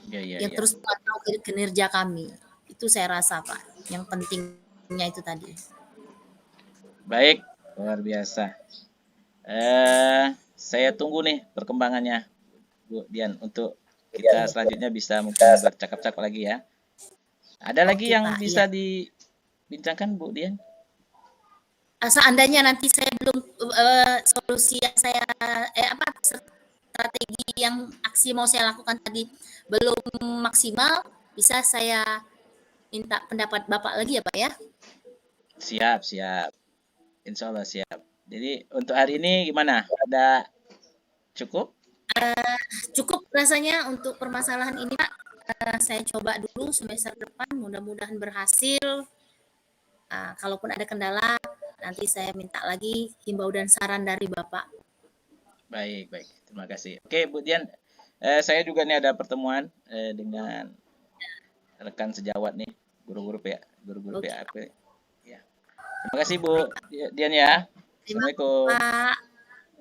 Ya, ya, yang ya. terus memantau kinerja kami. Itu saya rasa Pak, yang pentingnya itu tadi. Baik, luar biasa. Saya tunggu nih perkembangannya, Bu Dian, untuk kita selanjutnya bisa mungkin bercakap-cakap lagi ya. Ada lagi Oke, yang Pak, bisa iya. dibincangkan, Bu Dian? Seandainya nanti saya belum solusi yang saya strategi yang aksi mau saya lakukan tadi belum maksimal, bisa saya minta pendapat Bapak lagi ya Pak ya? Siap, siap. Insya Allah siap. Jadi untuk hari ini gimana? Ada cukup? Cukup rasanya untuk permasalahan ini Pak. Saya coba dulu semester depan, mudah-mudahan berhasil. Kalaupun ada kendala, nanti saya minta lagi himbau dan saran dari Bapak. Baik, baik. Terima kasih. Oke, Bu Dian. Saya juga nih ada pertemuan dengan rekan sejawat nih, guru-guru PA, guru-guru Oke, PAP. Ya. Terima kasih Bu Dian ya. Terima kasih, Assalamualaikum. Pak.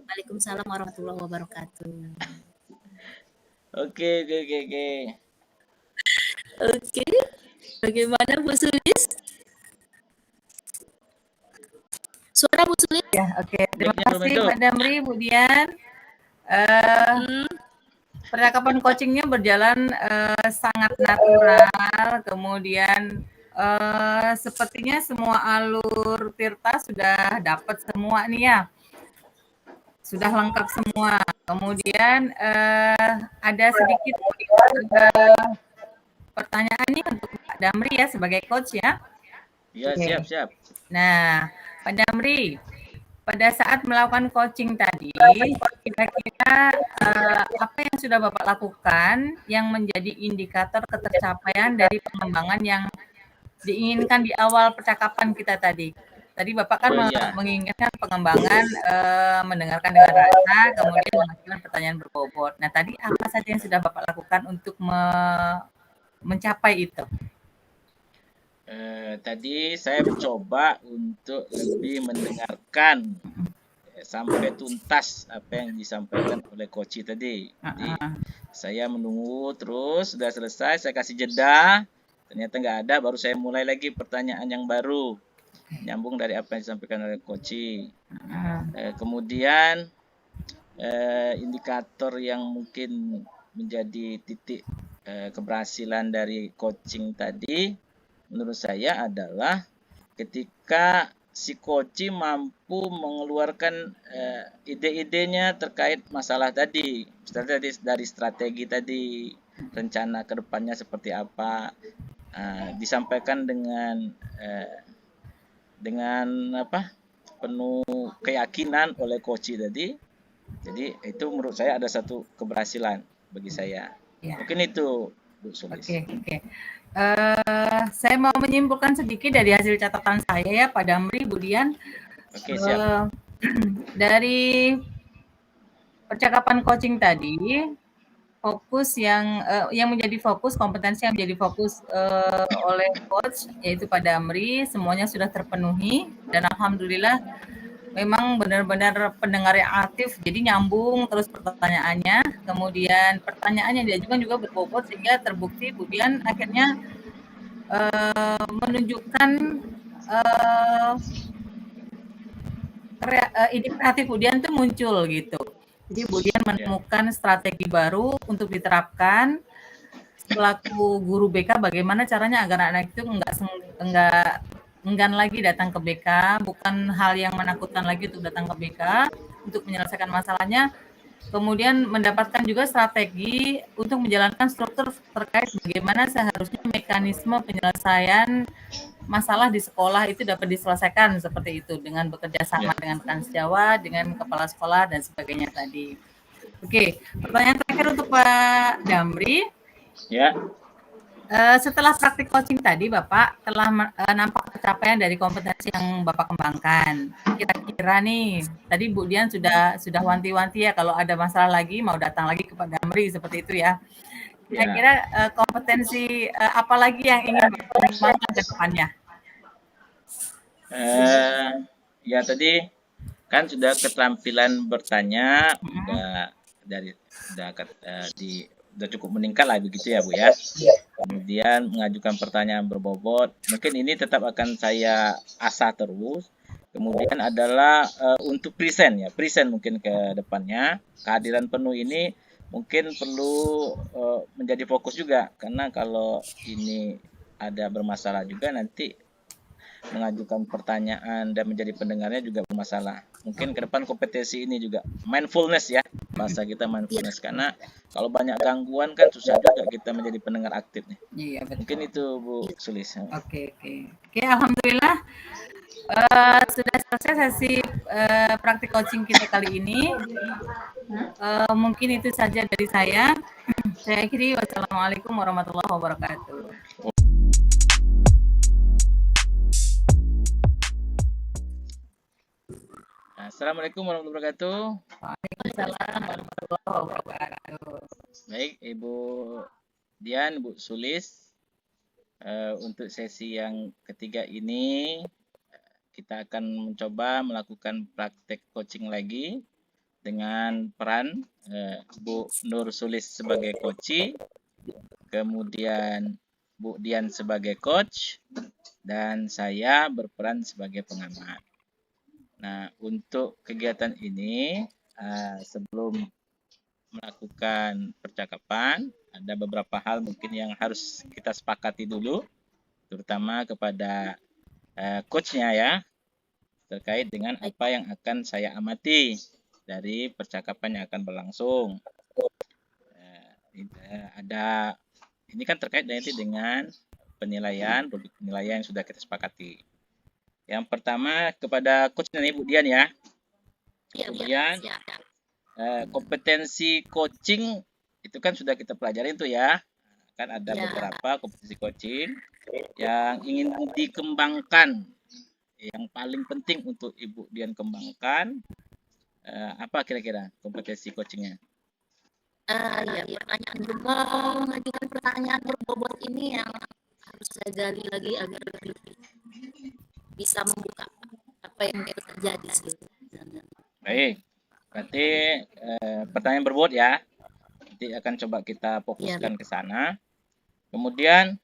Waalaikumsalam warahmatullahi wabarakatuh. Oke, oke, oke, oke. Oke, bagaimana Bu Sulis? Suara Bu Sulis? Ya, oke. Terima Mic-nya belum kasih hidup. Mbak Damri, Bu Dian. Eh, percakapan coachingnya berjalan sangat natural, kemudian sepertinya semua alur Tirta sudah dapat semua nih ya, sudah lengkap semua. Kemudian ada sedikit pertanyaan nih untuk Pak Damri ya sebagai coach ya. Ya, Oke. siap, siap. Nah, Pak Damri, pada saat melakukan coaching tadi, kira-kira apa yang sudah Bapak lakukan yang menjadi indikator ketercapaian dari pengembangan yang diinginkan di awal percakapan kita tadi? Tadi Bapak kan Oh iya. menginginkan pengembangan mendengarkan dengan rasa, kemudian mengajukan pertanyaan berbobot. Nah, tadi apa saja yang sudah Bapak lakukan untuk mencapai itu? Tadi saya mencoba untuk lebih mendengarkan sampai tuntas apa yang disampaikan oleh Koci tadi. Jadi saya menunggu terus, sudah selesai, saya kasih jeda, ternyata nggak ada, baru saya mulai lagi pertanyaan yang baru, nyambung dari apa yang disampaikan oleh Koci. Kemudian indikator yang mungkin menjadi titik keberhasilan dari coaching tadi, menurut saya adalah ketika si coach mampu mengeluarkan ide-idenya terkait masalah tadi, misalnya dari strategi tadi, rencana kedepannya seperti apa, disampaikan dengan apa, penuh keyakinan oleh coach tadi. Jadi itu menurut saya ada satu keberhasilan bagi saya. Ya. Mungkin itu, Bu Sulis. Oke. Saya mau menyimpulkan sedikit dari hasil catatan saya ya, Pak Damri, Bu Dian. Oke, siap. Dari percakapan coaching tadi, fokus yang menjadi fokus, kompetensi yang menjadi fokus oleh coach, yaitu Pak Damri, semuanya sudah terpenuhi, dan alhamdulillah memang benar-benar pendengar yang aktif, jadi nyambung terus pertanyaannya, kemudian pertanyaan yang diajukan juga berbobot sehingga terbukti kemudian akhirnya menunjukkan ide kreatif Budian tuh muncul gitu. Jadi Budian menemukan strategi baru untuk diterapkan selaku guru BK, bagaimana caranya agar anak itu enggak enggan lagi datang ke BK, bukan hal yang menakutkan lagi untuk datang ke BK untuk menyelesaikan masalahnya. Kemudian mendapatkan juga strategi untuk menjalankan struktur terkait bagaimana seharusnya mekanisme penyelesaian masalah di sekolah itu dapat diselesaikan seperti itu dengan bekerja sama dengan rekan sejawat, dengan kepala sekolah dan sebagainya tadi. Oke, pertanyaan terakhir untuk Pak Damri. Ya. Setelah praktik coaching tadi, Bapak telah nampak pencapaian dari kompetensi yang Bapak kembangkan. Kira-kira nih, tadi Bu Dian sudah wanti-wanti ya kalau ada masalah lagi mau datang lagi ke Pak Damri seperti itu ya. Kira-kira kompetensi apa lagi yang ingin Bapak kembangkan ke depannya? Ya tadi kan sudah keterampilan bertanya, udah cukup meningkat lah begitu ya Bu ya. Kemudian mengajukan pertanyaan berbobot, mungkin ini tetap akan saya asah terus. Kemudian adalah untuk present mungkin ke depannya, kehadiran penuh ini mungkin perlu menjadi fokus juga, karena kalau ini ada bermasalah juga nanti mengajukan pertanyaan dan menjadi pendengarnya juga bermasalah. Mungkin ke depan kompetensi ini juga mindfulness ya, bahasa kita mindfulness, karena kalau banyak gangguan kan susah juga kita menjadi pendengar aktif nih. Iya, betul. Mungkin itu Bu Sulis. Oke, alhamdulillah sudah selesai sesi praktik coaching kita kali ini. Mungkin itu saja dari saya. Saya akhiri, wassalamualaikum warahmatullahi wabarakatuh. Assalamualaikum warahmatullahi wabarakatuh. Waalaikumsalam warahmatullahi wabarakatuh. Baik, Ibu Dian, Bu Sulis, untuk sesi yang ketiga ini kita akan mencoba melakukan praktek coaching lagi dengan peran Bu Nur Sulis sebagai coach, kemudian Bu Dian sebagai coach, dan saya berperan sebagai pengamat. Nah, untuk kegiatan ini, sebelum melakukan percakapan, ada beberapa hal mungkin yang harus kita sepakati dulu, terutama kepada coachnya ya, terkait dengan apa yang akan saya amati dari percakapan yang akan berlangsung. Ini kan terkait nanti dengan penilaian, rubrik penilaian yang sudah kita sepakati. Yang pertama kepada coachnya nih Bu Dian ya. Kemudian kompetensi coaching itu kan sudah kita pelajari tuh ya. Kan ada beberapa kompetensi coaching yang ingin dikembangkan. Yang paling penting untuk Ibu Dian kembangkan apa kira-kira kompetensi coachingnya? Pertanyaan mau mengajukan pertanyaan berbobot ini yang harus saya gali lagi agar bisa membuka apa yang terjadi sebenarnya. Baik, berarti pertanyaan berbobot ya. Nanti akan coba kita fokuskan ke sana. Kemudian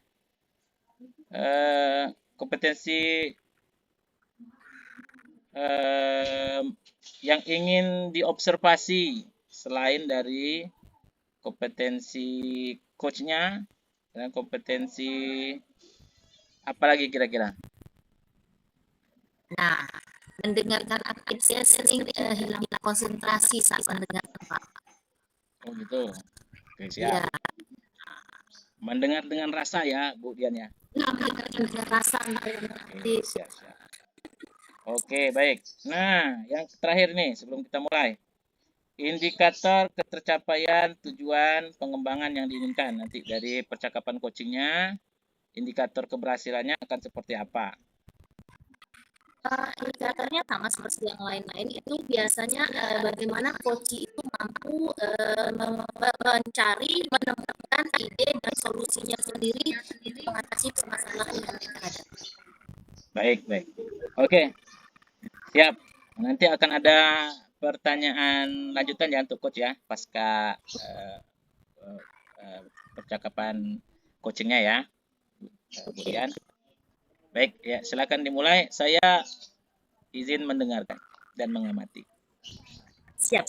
kompetensi yang ingin diobservasi selain dari kompetensi coachnya dan kompetensi apa lagi kira-kira? Nah, mendengarkan aktif saya sering hilang konsentrasi saat mendengarkan Pak. Oh gitu. Oke, siap. Mendengar dengan rasa ya, Bu Dian ya. Mendengarkan dengan rasa. Oke, siap. Oke, baik. Nah, yang terakhir nih sebelum kita mulai. Indikator ketercapaian tujuan pengembangan yang diinginkan nanti dari percakapan coachingnya, indikator keberhasilannya akan seperti apa? Indikatornya sama seperti yang lain-lain, itu biasanya bagaimana coach itu mampu mencari, menemukan ide dan solusinya sendiri untuk mengatasi permasalahan yang mereka hadapi. Baik. Oke, siap. Nanti akan ada pertanyaan lanjutan ya untuk coach ya, pasca percakapan coachingnya ya, Bu Dian. Baik, ya silakan dimulai. Saya izin mendengarkan dan mengamati. Siap.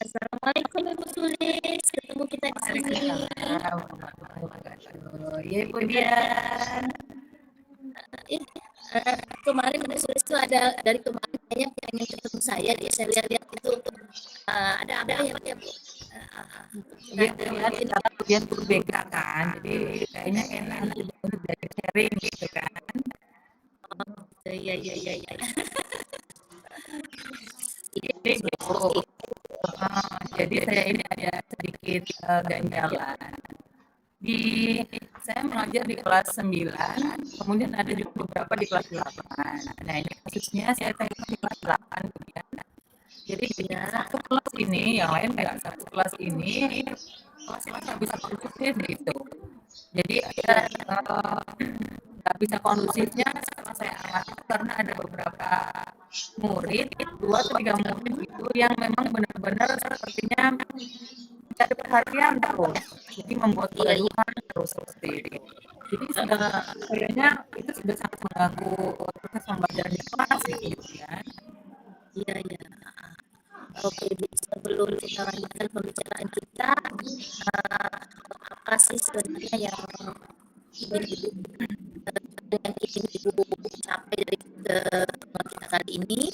Assalamualaikum Ibu Sulis, ketemu kita di sini. Ya Bu Dian. Kemarin Ibu Sulis itu ada dari kemarin kayaknya pengen ketemu saya, saya lihat itu ada ya Bu. Iya, dia tuh beda kan, jadi kayaknya enak untuk dari sharing gitu kan. Iya. Jadi saya ini ada sedikit ganjalan. Saya mengajar di kelas 9, kemudian ada juga beberapa di kelas 8. Nah ini kasusnya saya tengok di kelas 8 kemudian. Jadi satu kelas ini, yang lain kayak satu kelas ini kelas-kelas nggak bisa kondusif gitu. Jadi ada nggak bisa kondusifnya setelah saya amati karena ada beberapa murid, 2 atau 3 murid itu yang memang benar-benar sepertinya mencari perhatian terus, jadi membuat kegaduhan terus seperti itu. Jadi sudah kayaknya itu sudah sangat mengganggu proses pembelajaran di kelas gitu ya. Iya. Oke, sebelum kita lanjutkan pembicaraan kita, apa sih sebenarnya yang ingin Ibu capai dari teman kita kali ini?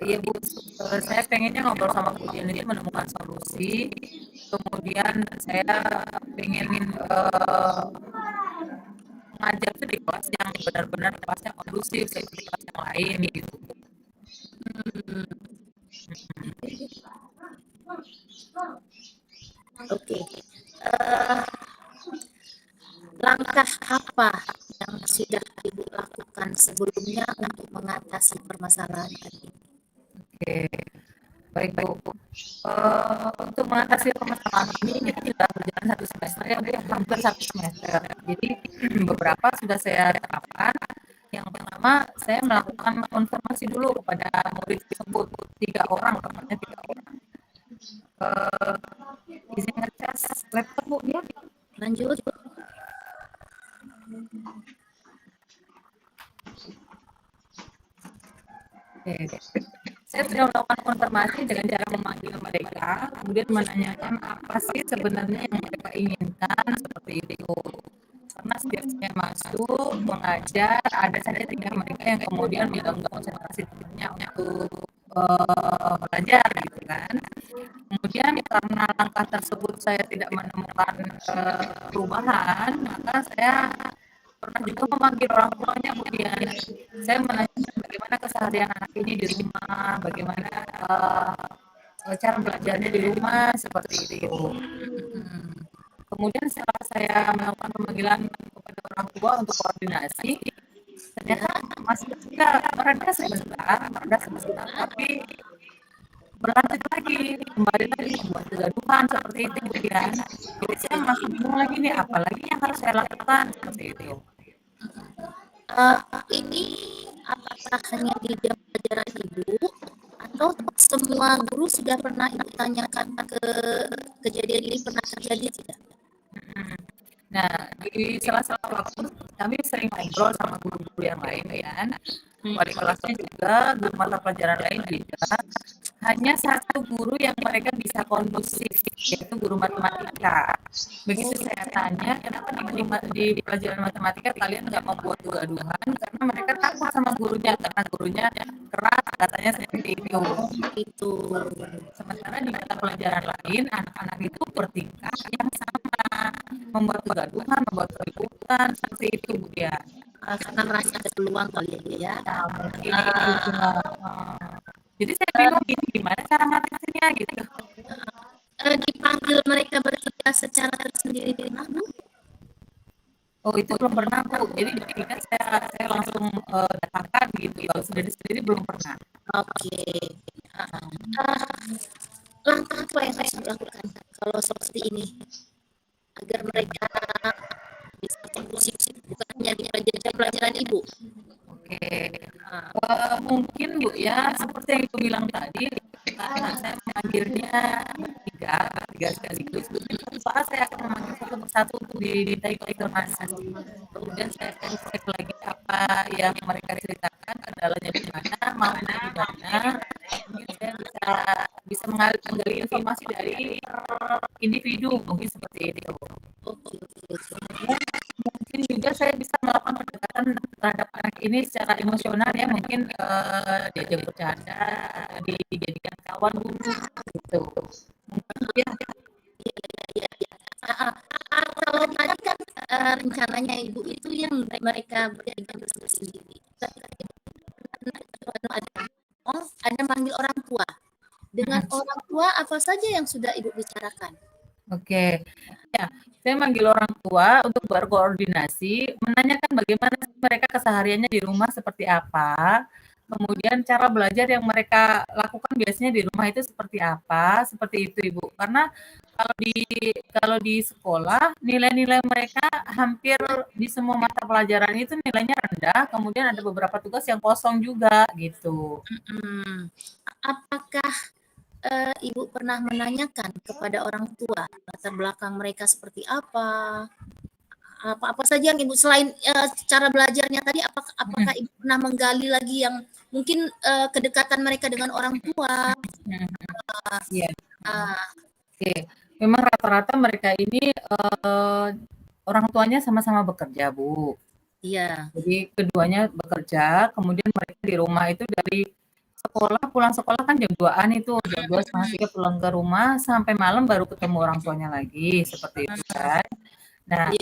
Iya Bu, saya pengennya ngobrol sama Bu Dian ini menemukan solusi. Kemudian saya pengen mengajar tuh di kelas yang benar-benar kelasnya kondusif seperti kelas yang lain gitu. Oke. Langkah apa yang sudah Ibu lakukan sebelumnya untuk mengatasi permasalahan ini? Oke, baik Bu. Untuk mengatasi permasalahan ini kita tidak berjalan 1 semester ya Bu, hampir baru 1 semester. Jadi beberapa sudah saya terapkan. Yang pertama, saya melakukan konfirmasi dulu kepada murid tersebut, 3 orang, tepatnya 3 orang. Izin ngecas laptop Bu ya. Lanjut. Oke. Saya sudah melakukan konfirmasi dengan cara memanggil mereka, kemudian menanyakan apa sih sebenarnya yang mereka inginkan, seperti itu. Karena setiap saya masuk mengajar, ada saja tinggal mereka yang kemudian mengganggu konsentrasi temannya untuk belajar gitu kan. Kemudian karena langkah tersebut saya tidak menemukan perubahan, maka saya pernah juga memanggil orang tuanya. Kemudian saya menanyakan bagaimana keseharian anak ini di rumah, bagaimana cara belajarnya di rumah, seperti itu. Kemudian setelah saya melakukan pemanggilan kepada orang tua untuk koordinasi, ternyata masih juga mereda sebentar, tapi berlanjut lagi, kembali lagi membuat kegaduhan seperti itu kemudian. Jadi saya masih bingung lagi nih, apalagi yang harus saya lakukan seperti itu. Ini apakah hanya di jam pelajaran Ibu atau semua guru sudah pernah Ibu tanyakan kejadian ini pernah terjadi tidak? Nah, di sela-sela waktu kami sering ngobrol sama guru-guru yang lain ya. Wali kelasnya juga, guru mata pelajaran lain juga. Hanya satu guru yang mereka bisa kondusif, yaitu guru matematika. Begitu saya tanya, kenapa di pelajaran matematika kalian nggak membuat kegaduhan? Karena mereka takut sama gurunya, karena gurunya keras, katanya seperti itu. Itu. Sementara di mata pelajaran lain, anak-anak itu bertingkah yang sama, membuat kegaduhan, membuat keributan, seperti itu kemudian. Karena merasa ada peluang kali ya. Nah, mungkin itu juga. Jadi saya bingung ini gimana cara ngatasinya gitu. Dipanggil mereka bertiga secara tersendiri di rumah, Bu? Oh itu belum pernah Bu. Jadi ketika saya langsung datangkan gitu. Kalau sendiri belum pernah. Oke. Langkah apa yang harus dilakukan kalau seperti ini agar mereka bisa kondusif bukan hanya di pelajaran Ibu? Oke. Mungkin Bu ya seperti yang Ibu bilang tadi, karena saya memanggilnya tiga sekaligus. Soalnya saya akan memanggil satu persatu untuk dimintai konfirmasi. Kemudian saya akan cek lagi apa yang mereka ceritakan, kendalanya di mana, maunya di mana. Mungkin saya bisa menggali informasi dari individu, mungkin seperti itu. Mungkin juga saya bisa melakukan pendekatan terhadap anak ini secara emosional ya, mungkin diajak bercanda, dijadikan kawan dulu gitu. Mungkin ya. Kalau tadi kan rencananya Ibu itu yang mereka bertiga sendiri. Ada manggil orang tua. Dengan orang tua apa saja yang sudah Ibu bicarakan? Oke. Ya, saya manggil orang tua untuk berkoordinasi, menanyakan bagaimana mereka kesehariannya di rumah seperti apa, kemudian cara belajar yang mereka lakukan biasanya di rumah itu seperti apa, seperti itu Ibu. Karena kalau di sekolah nilai-nilai mereka hampir di semua mata pelajaran itu nilainya rendah, kemudian ada beberapa tugas yang kosong juga gitu. Apakah Ibu pernah menanyakan kepada orang tua latar belakang mereka seperti apa? Apa saja yang Ibu selain cara belajarnya tadi, apakah Ibu pernah menggali lagi yang mungkin kedekatan mereka dengan orang tua? Iya. Oke. Memang rata-rata mereka ini orang tuanya sama-sama bekerja, Bu. Iya. Jadi keduanya bekerja, kemudian mereka di rumah itu dari pulang sekolah kan jam 2-an itu, jam 2 setengah 3 pulang ke rumah, sampai malam baru ketemu orang tuanya lagi, seperti itu kan. Nah,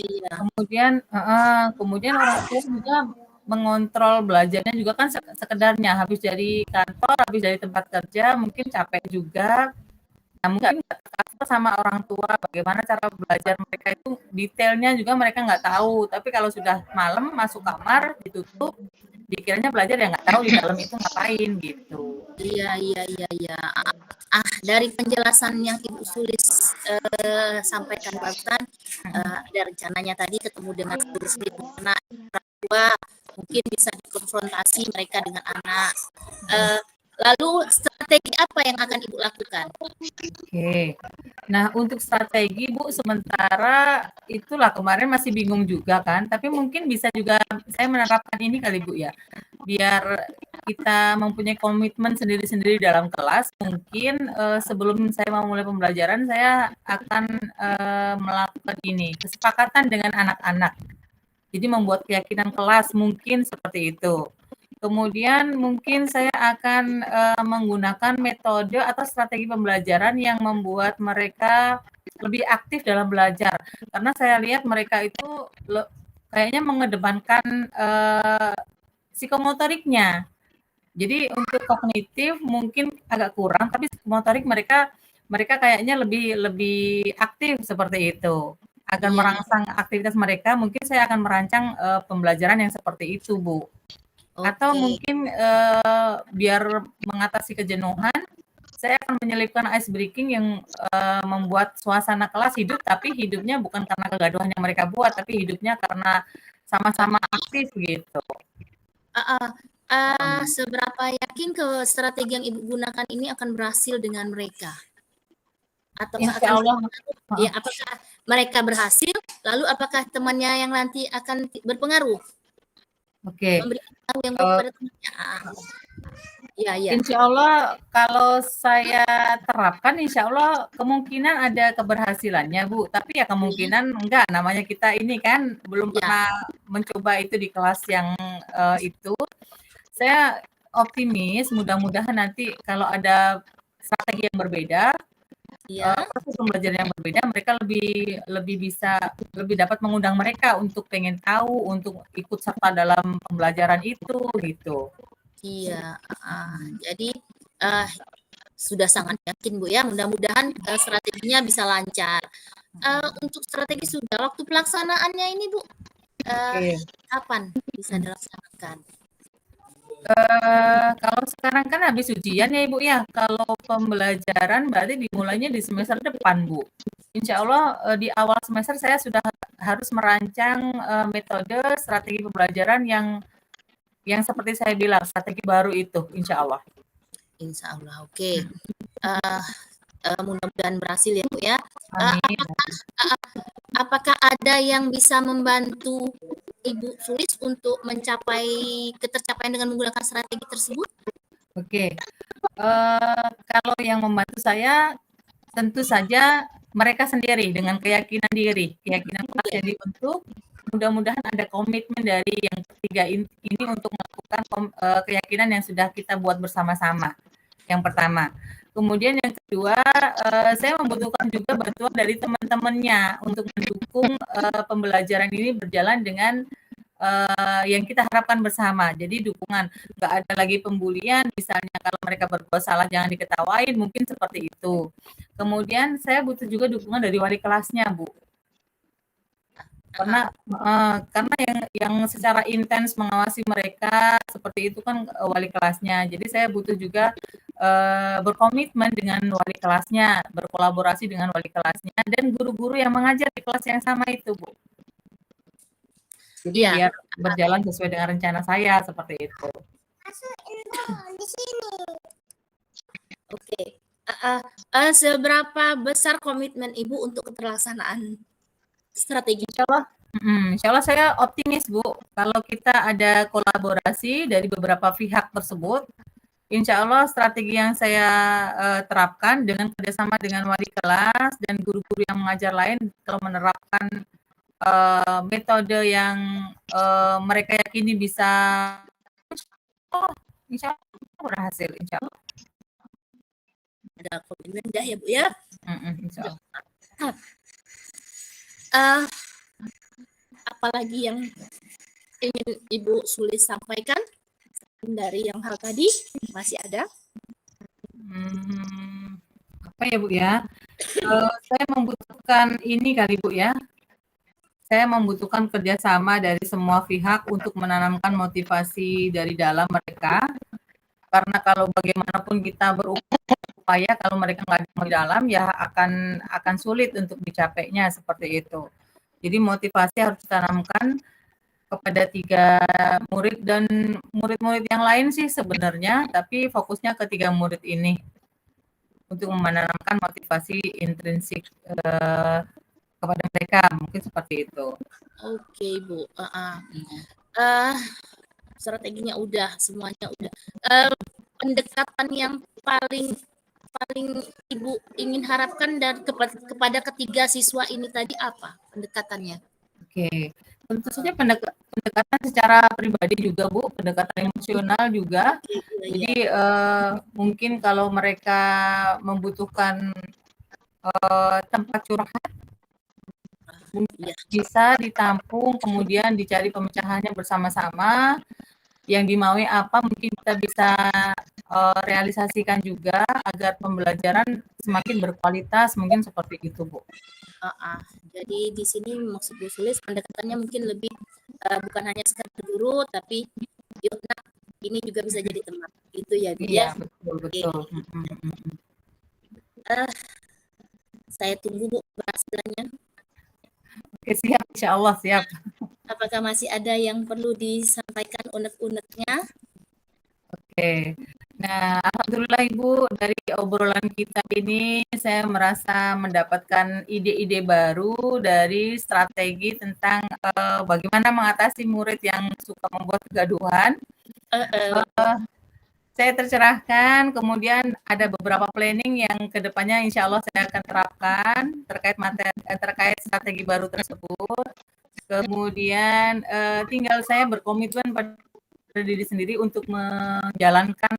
kemudian orang tua juga mengontrol belajarnya juga kan sekedarnya, habis dari kantor, habis dari tempat kerja, mungkin capek juga. Nah, mungkin nggak tercover sama orang tua bagaimana cara belajar mereka itu detailnya juga mereka nggak tahu. Tapi kalau sudah malam masuk kamar ditutup, dikiranya belajar ya nggak tahu di dalam itu ngapain gitu. Iya. Dari penjelasan yang Ibu sampaikan barusan, ada rencananya tadi ketemu dengan seribu anak orang tua, mungkin bisa dikonfrontasi mereka dengan anak. Lalu strategi apa yang akan Ibu lakukan? Oke. Nah, untuk strategi Bu, sementara itulah kemarin masih bingung juga kan, tapi mungkin bisa juga saya menerapkan ini kali Bu ya, biar kita mempunyai komitmen sendiri-sendiri dalam kelas, mungkin sebelum saya mau mulai pembelajaran, saya akan melakukan ini, kesepakatan dengan anak-anak. Jadi membuat keyakinan kelas mungkin seperti itu. Kemudian mungkin saya akan menggunakan metode atau strategi pembelajaran yang membuat mereka lebih aktif dalam belajar. Karena saya lihat mereka itu kayaknya mengedepankan psikomotoriknya. Jadi untuk kognitif mungkin agak kurang, tapi psikomotorik mereka kayaknya lebih aktif seperti itu. Agar merangsang aktivitas mereka, mungkin saya akan merancang pembelajaran yang seperti itu, Bu. Atau mungkin biar mengatasi kejenuhan, saya akan menyelipkan ice breaking yang membuat suasana kelas hidup, tapi hidupnya bukan karena kegaduhan yang mereka buat, tapi hidupnya karena sama-sama aktif gitu. Seberapa yakin ke strategi yang Ibu gunakan ini akan berhasil dengan mereka? Atau Insya Allah. Ya, apakah mereka berhasil? Lalu apakah temannya yang nanti akan berpengaruh? Oke. Memberikan pengaruh yang baik pada temannya. Ya. Insya Allah kalau saya terapkan, insya Allah kemungkinan ada keberhasilannya Bu. Tapi ya kemungkinan enggak. Namanya kita ini kan belum pernah mencoba itu di kelas yang itu. Saya optimis. Mudah-mudahan nanti kalau ada strategi yang berbeda, proses pembelajaran yang berbeda, mereka lebih dapat mengundang mereka untuk pengen tahu, untuk ikut serta dalam pembelajaran itu gitu. Iya, jadi sudah sangat yakin Bu ya, mudah-mudahan strateginya bisa lancar. Untuk strategi sudah, waktu pelaksanaannya ini Bu, kapan bisa dilaksanakan? Kalau sekarang kan habis ujian ya Ibu ya, kalau pembelajaran berarti dimulainya di semester depan Bu. Insya Allah di awal semester saya sudah harus merancang metode strategi pembelajaran yang seperti saya bilang, strategi baru itu, insya Allah. Insya Allah, oke. Mudah-mudahan berhasil ya Bu ya. Apakah ada yang bisa membantu Ibu Sulis untuk mencapai ketercapaian dengan menggunakan strategi tersebut? Oke. Kalau yang membantu saya tentu saja mereka sendiri dengan keyakinan diri, keyakinan kelas yang dibentuk. Mudah-mudahan ada komitmen dari yang ketiga ini untuk melakukan keyakinan yang sudah kita buat bersama-sama. Yang pertama. Kemudian yang kedua, saya membutuhkan juga bantuan dari teman-temannya untuk mendukung pembelajaran ini berjalan dengan yang kita harapkan bersama. Jadi dukungan, nggak ada lagi pembulian, misalnya kalau mereka berbuat salah jangan diketawain, mungkin seperti itu. Kemudian saya butuh juga dukungan dari wali kelasnya, Bu. Karena yang secara intens mengawasi mereka seperti itu kan wali kelasnya. Jadi saya butuh juga berkomitmen dengan wali kelasnya, berkolaborasi dengan wali kelasnya dan guru-guru yang mengajar di kelas yang sama itu, Bu. Jadi biar berjalan sesuai dengan rencana saya seperti itu. Oke. Seberapa besar komitmen Ibu untuk keterlaksanaan strategi? Insya Allah saya optimis Bu, kalau kita ada kolaborasi dari beberapa pihak tersebut, insya Allah strategi yang saya terapkan dengan kerjasama dengan wali kelas dan guru-guru yang mengajar lain, kalau menerapkan metode yang mereka yakini bisa, insya Allah berhasil, insya Allah. Ada komitmen dah ya Bu ya? Insya Allah. Apalagi yang ingin Ibu Sulis sampaikan dari yang hal tadi? Masih ada? Apa ya Bu ya? Saya membutuhkan ini kali Bu ya. Saya membutuhkan kerjasama dari semua pihak untuk menanamkan motivasi dari dalam mereka. karena kalau bagaimanapun kita berupaya kalau mereka nggak mau di dalam ya akan sulit untuk dicapainya seperti itu. Jadi motivasi harus ditanamkan kepada 3 murid dan murid-murid yang lain sih sebenarnya, tapi fokusnya ke 3 murid ini untuk menanamkan motivasi intrinsik kepada mereka, mungkin seperti itu. Oke, Bu. Strateginya udah, semuanya udah. Pendekatan yang paling Ibu ingin harapkan dan kepada ketiga siswa ini tadi apa pendekatannya? Oke, tentu saja pendekatan secara pribadi juga Bu, pendekatan emosional juga. Jadi mungkin kalau mereka membutuhkan tempat curhat, mungkin bisa ditampung, kemudian dicari pemecahannya bersama-sama. Yang dimaui apa mungkin kita bisa realisasikan juga agar pembelajaran semakin berkualitas, mungkin seperti itu Bu. Jadi di sini maksud Bu Sulis pendekatannya mungkin lebih bukan hanya sekedar guru, tapi yuk nak, ini juga bisa jadi teman. Itu ya Bu Iya, ya. betul. Saya tunggu Bu keberhasilannya. Oke, siap, insya Allah siap. Apakah masih ada yang perlu disampaikan unek-uneknya? Oke. Nah, alhamdulillah Ibu, dari obrolan kita ini saya merasa mendapatkan ide-ide baru dari strategi tentang bagaimana mengatasi murid yang suka membuat kegaduhan. Saya tercerahkan, kemudian ada beberapa planning yang kedepannya insya Allah saya akan terapkan terkait strategi baru tersebut. Kemudian tinggal saya berkomitmen pada diri sendiri untuk menjalankan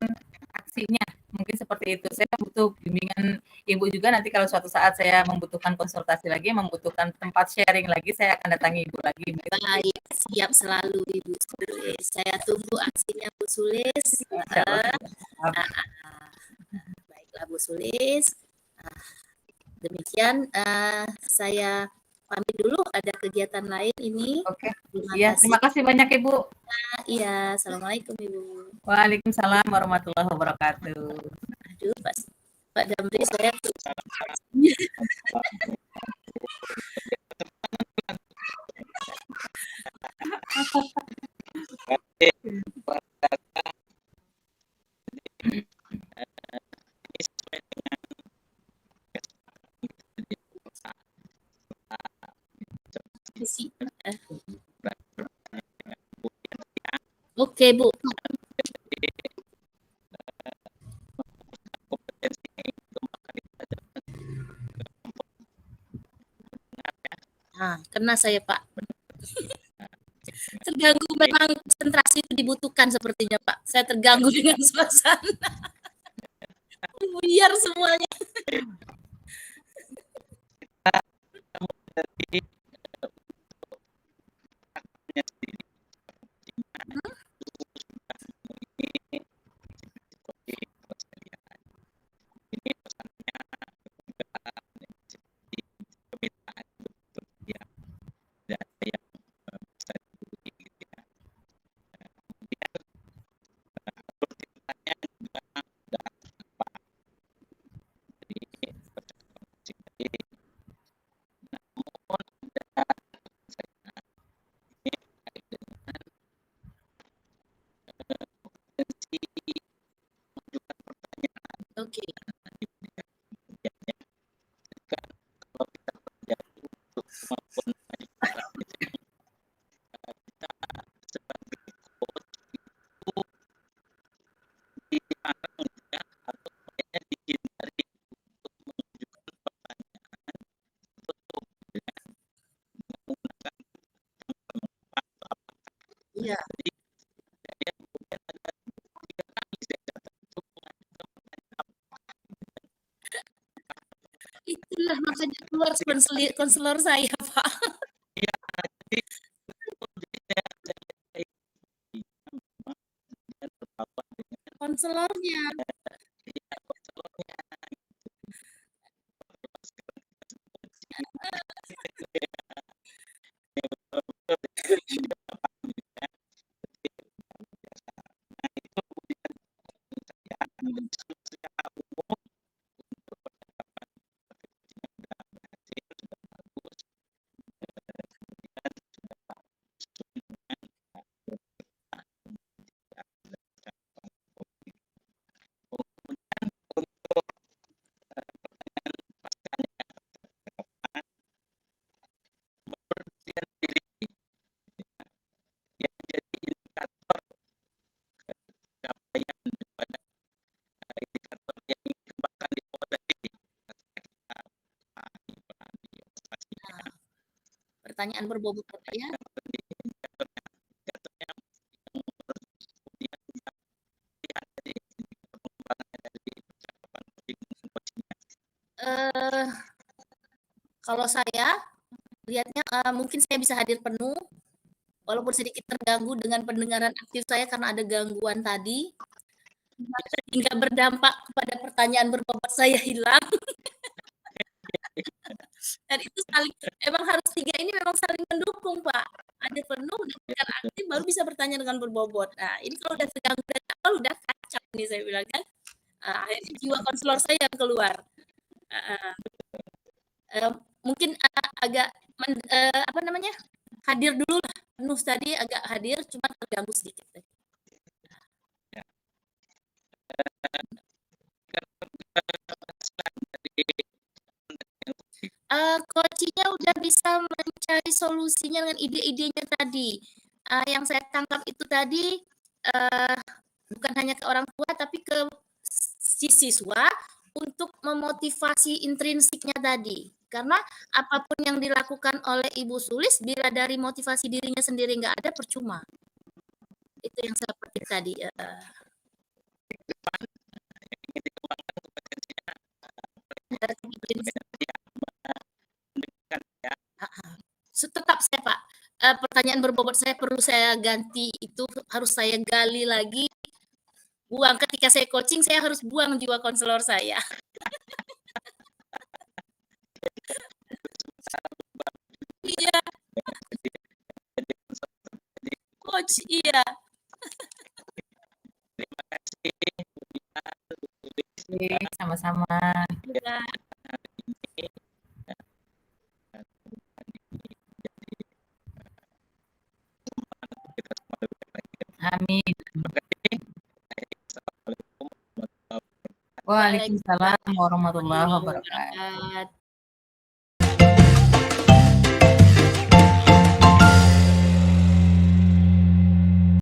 aksinya, mungkin seperti itu. Saya butuh bimbingan Ibu juga, nanti kalau suatu saat saya membutuhkan konsultasi lagi, membutuhkan tempat sharing lagi, saya akan datangi Ibu lagi. Baik, siap selalu Ibu Sulis. Saya tunggu aksinya Bu Sulis. Baiklah Bu Sulis. Demikian saya pamit dulu, ada kegiatan lain ini. Oke. Iya, terima kasih banyak Ibu. Iya, assalamualaikum Ibu. Waalaikumsalam warahmatullahi wabarakatuh. Aduh, Pak Damri, saya Oke Bu. Nah, kena saya Pak. Terganggu, memang konsentrasi itu dibutuhkan sepertinya Pak. Saya terganggu dengan suasana. Buyar semuanya. Oke. Iya. Itulah makanya keluar konselor saya, Pak. Konselornya. pertanyaan berbobot Bapak ya. Kalau saya lihatnya mungkin saya bisa hadir penuh, walaupun sedikit terganggu dengan pendengaran aktif saya karena ada gangguan tadi, hingga berdampak kepada pertanyaan berbobot saya hilang. Dan itu emang harus 3 ini memang saling mendukung Pak. Hadir penuh, dengarkan aktif, baru bisa bertanya dengan berbobot. Nah ini kalau udah terganggu dari awal udah kacau nih saya bilang kan. Akhirnya jiwa konselor saya yang keluar. Mungkin agak hadir dulu lah, penuh tadi agak hadir, cuma terganggu sedikit. Coachingnya udah bisa mencari solusinya dengan ide-idenya tadi. Yang saya tangkap itu tadi bukan hanya ke orang tua tapi ke si siswa untuk memotivasi intrinsiknya tadi. Karena apapun yang dilakukan oleh Ibu Sulis bila dari motivasi dirinya sendiri nggak ada percuma. Itu yang saya petik tadi. Tetap saya Pak, pertanyaan berbobot saya perlu saya ganti, itu harus saya gali lagi, buang. Ketika saya coaching saya harus buang jiwa konselor saya. Iya. Coach, iya. Sama-sama. Iya. Amin. Waalaikumsalam warahmatullahi wabarakatuh.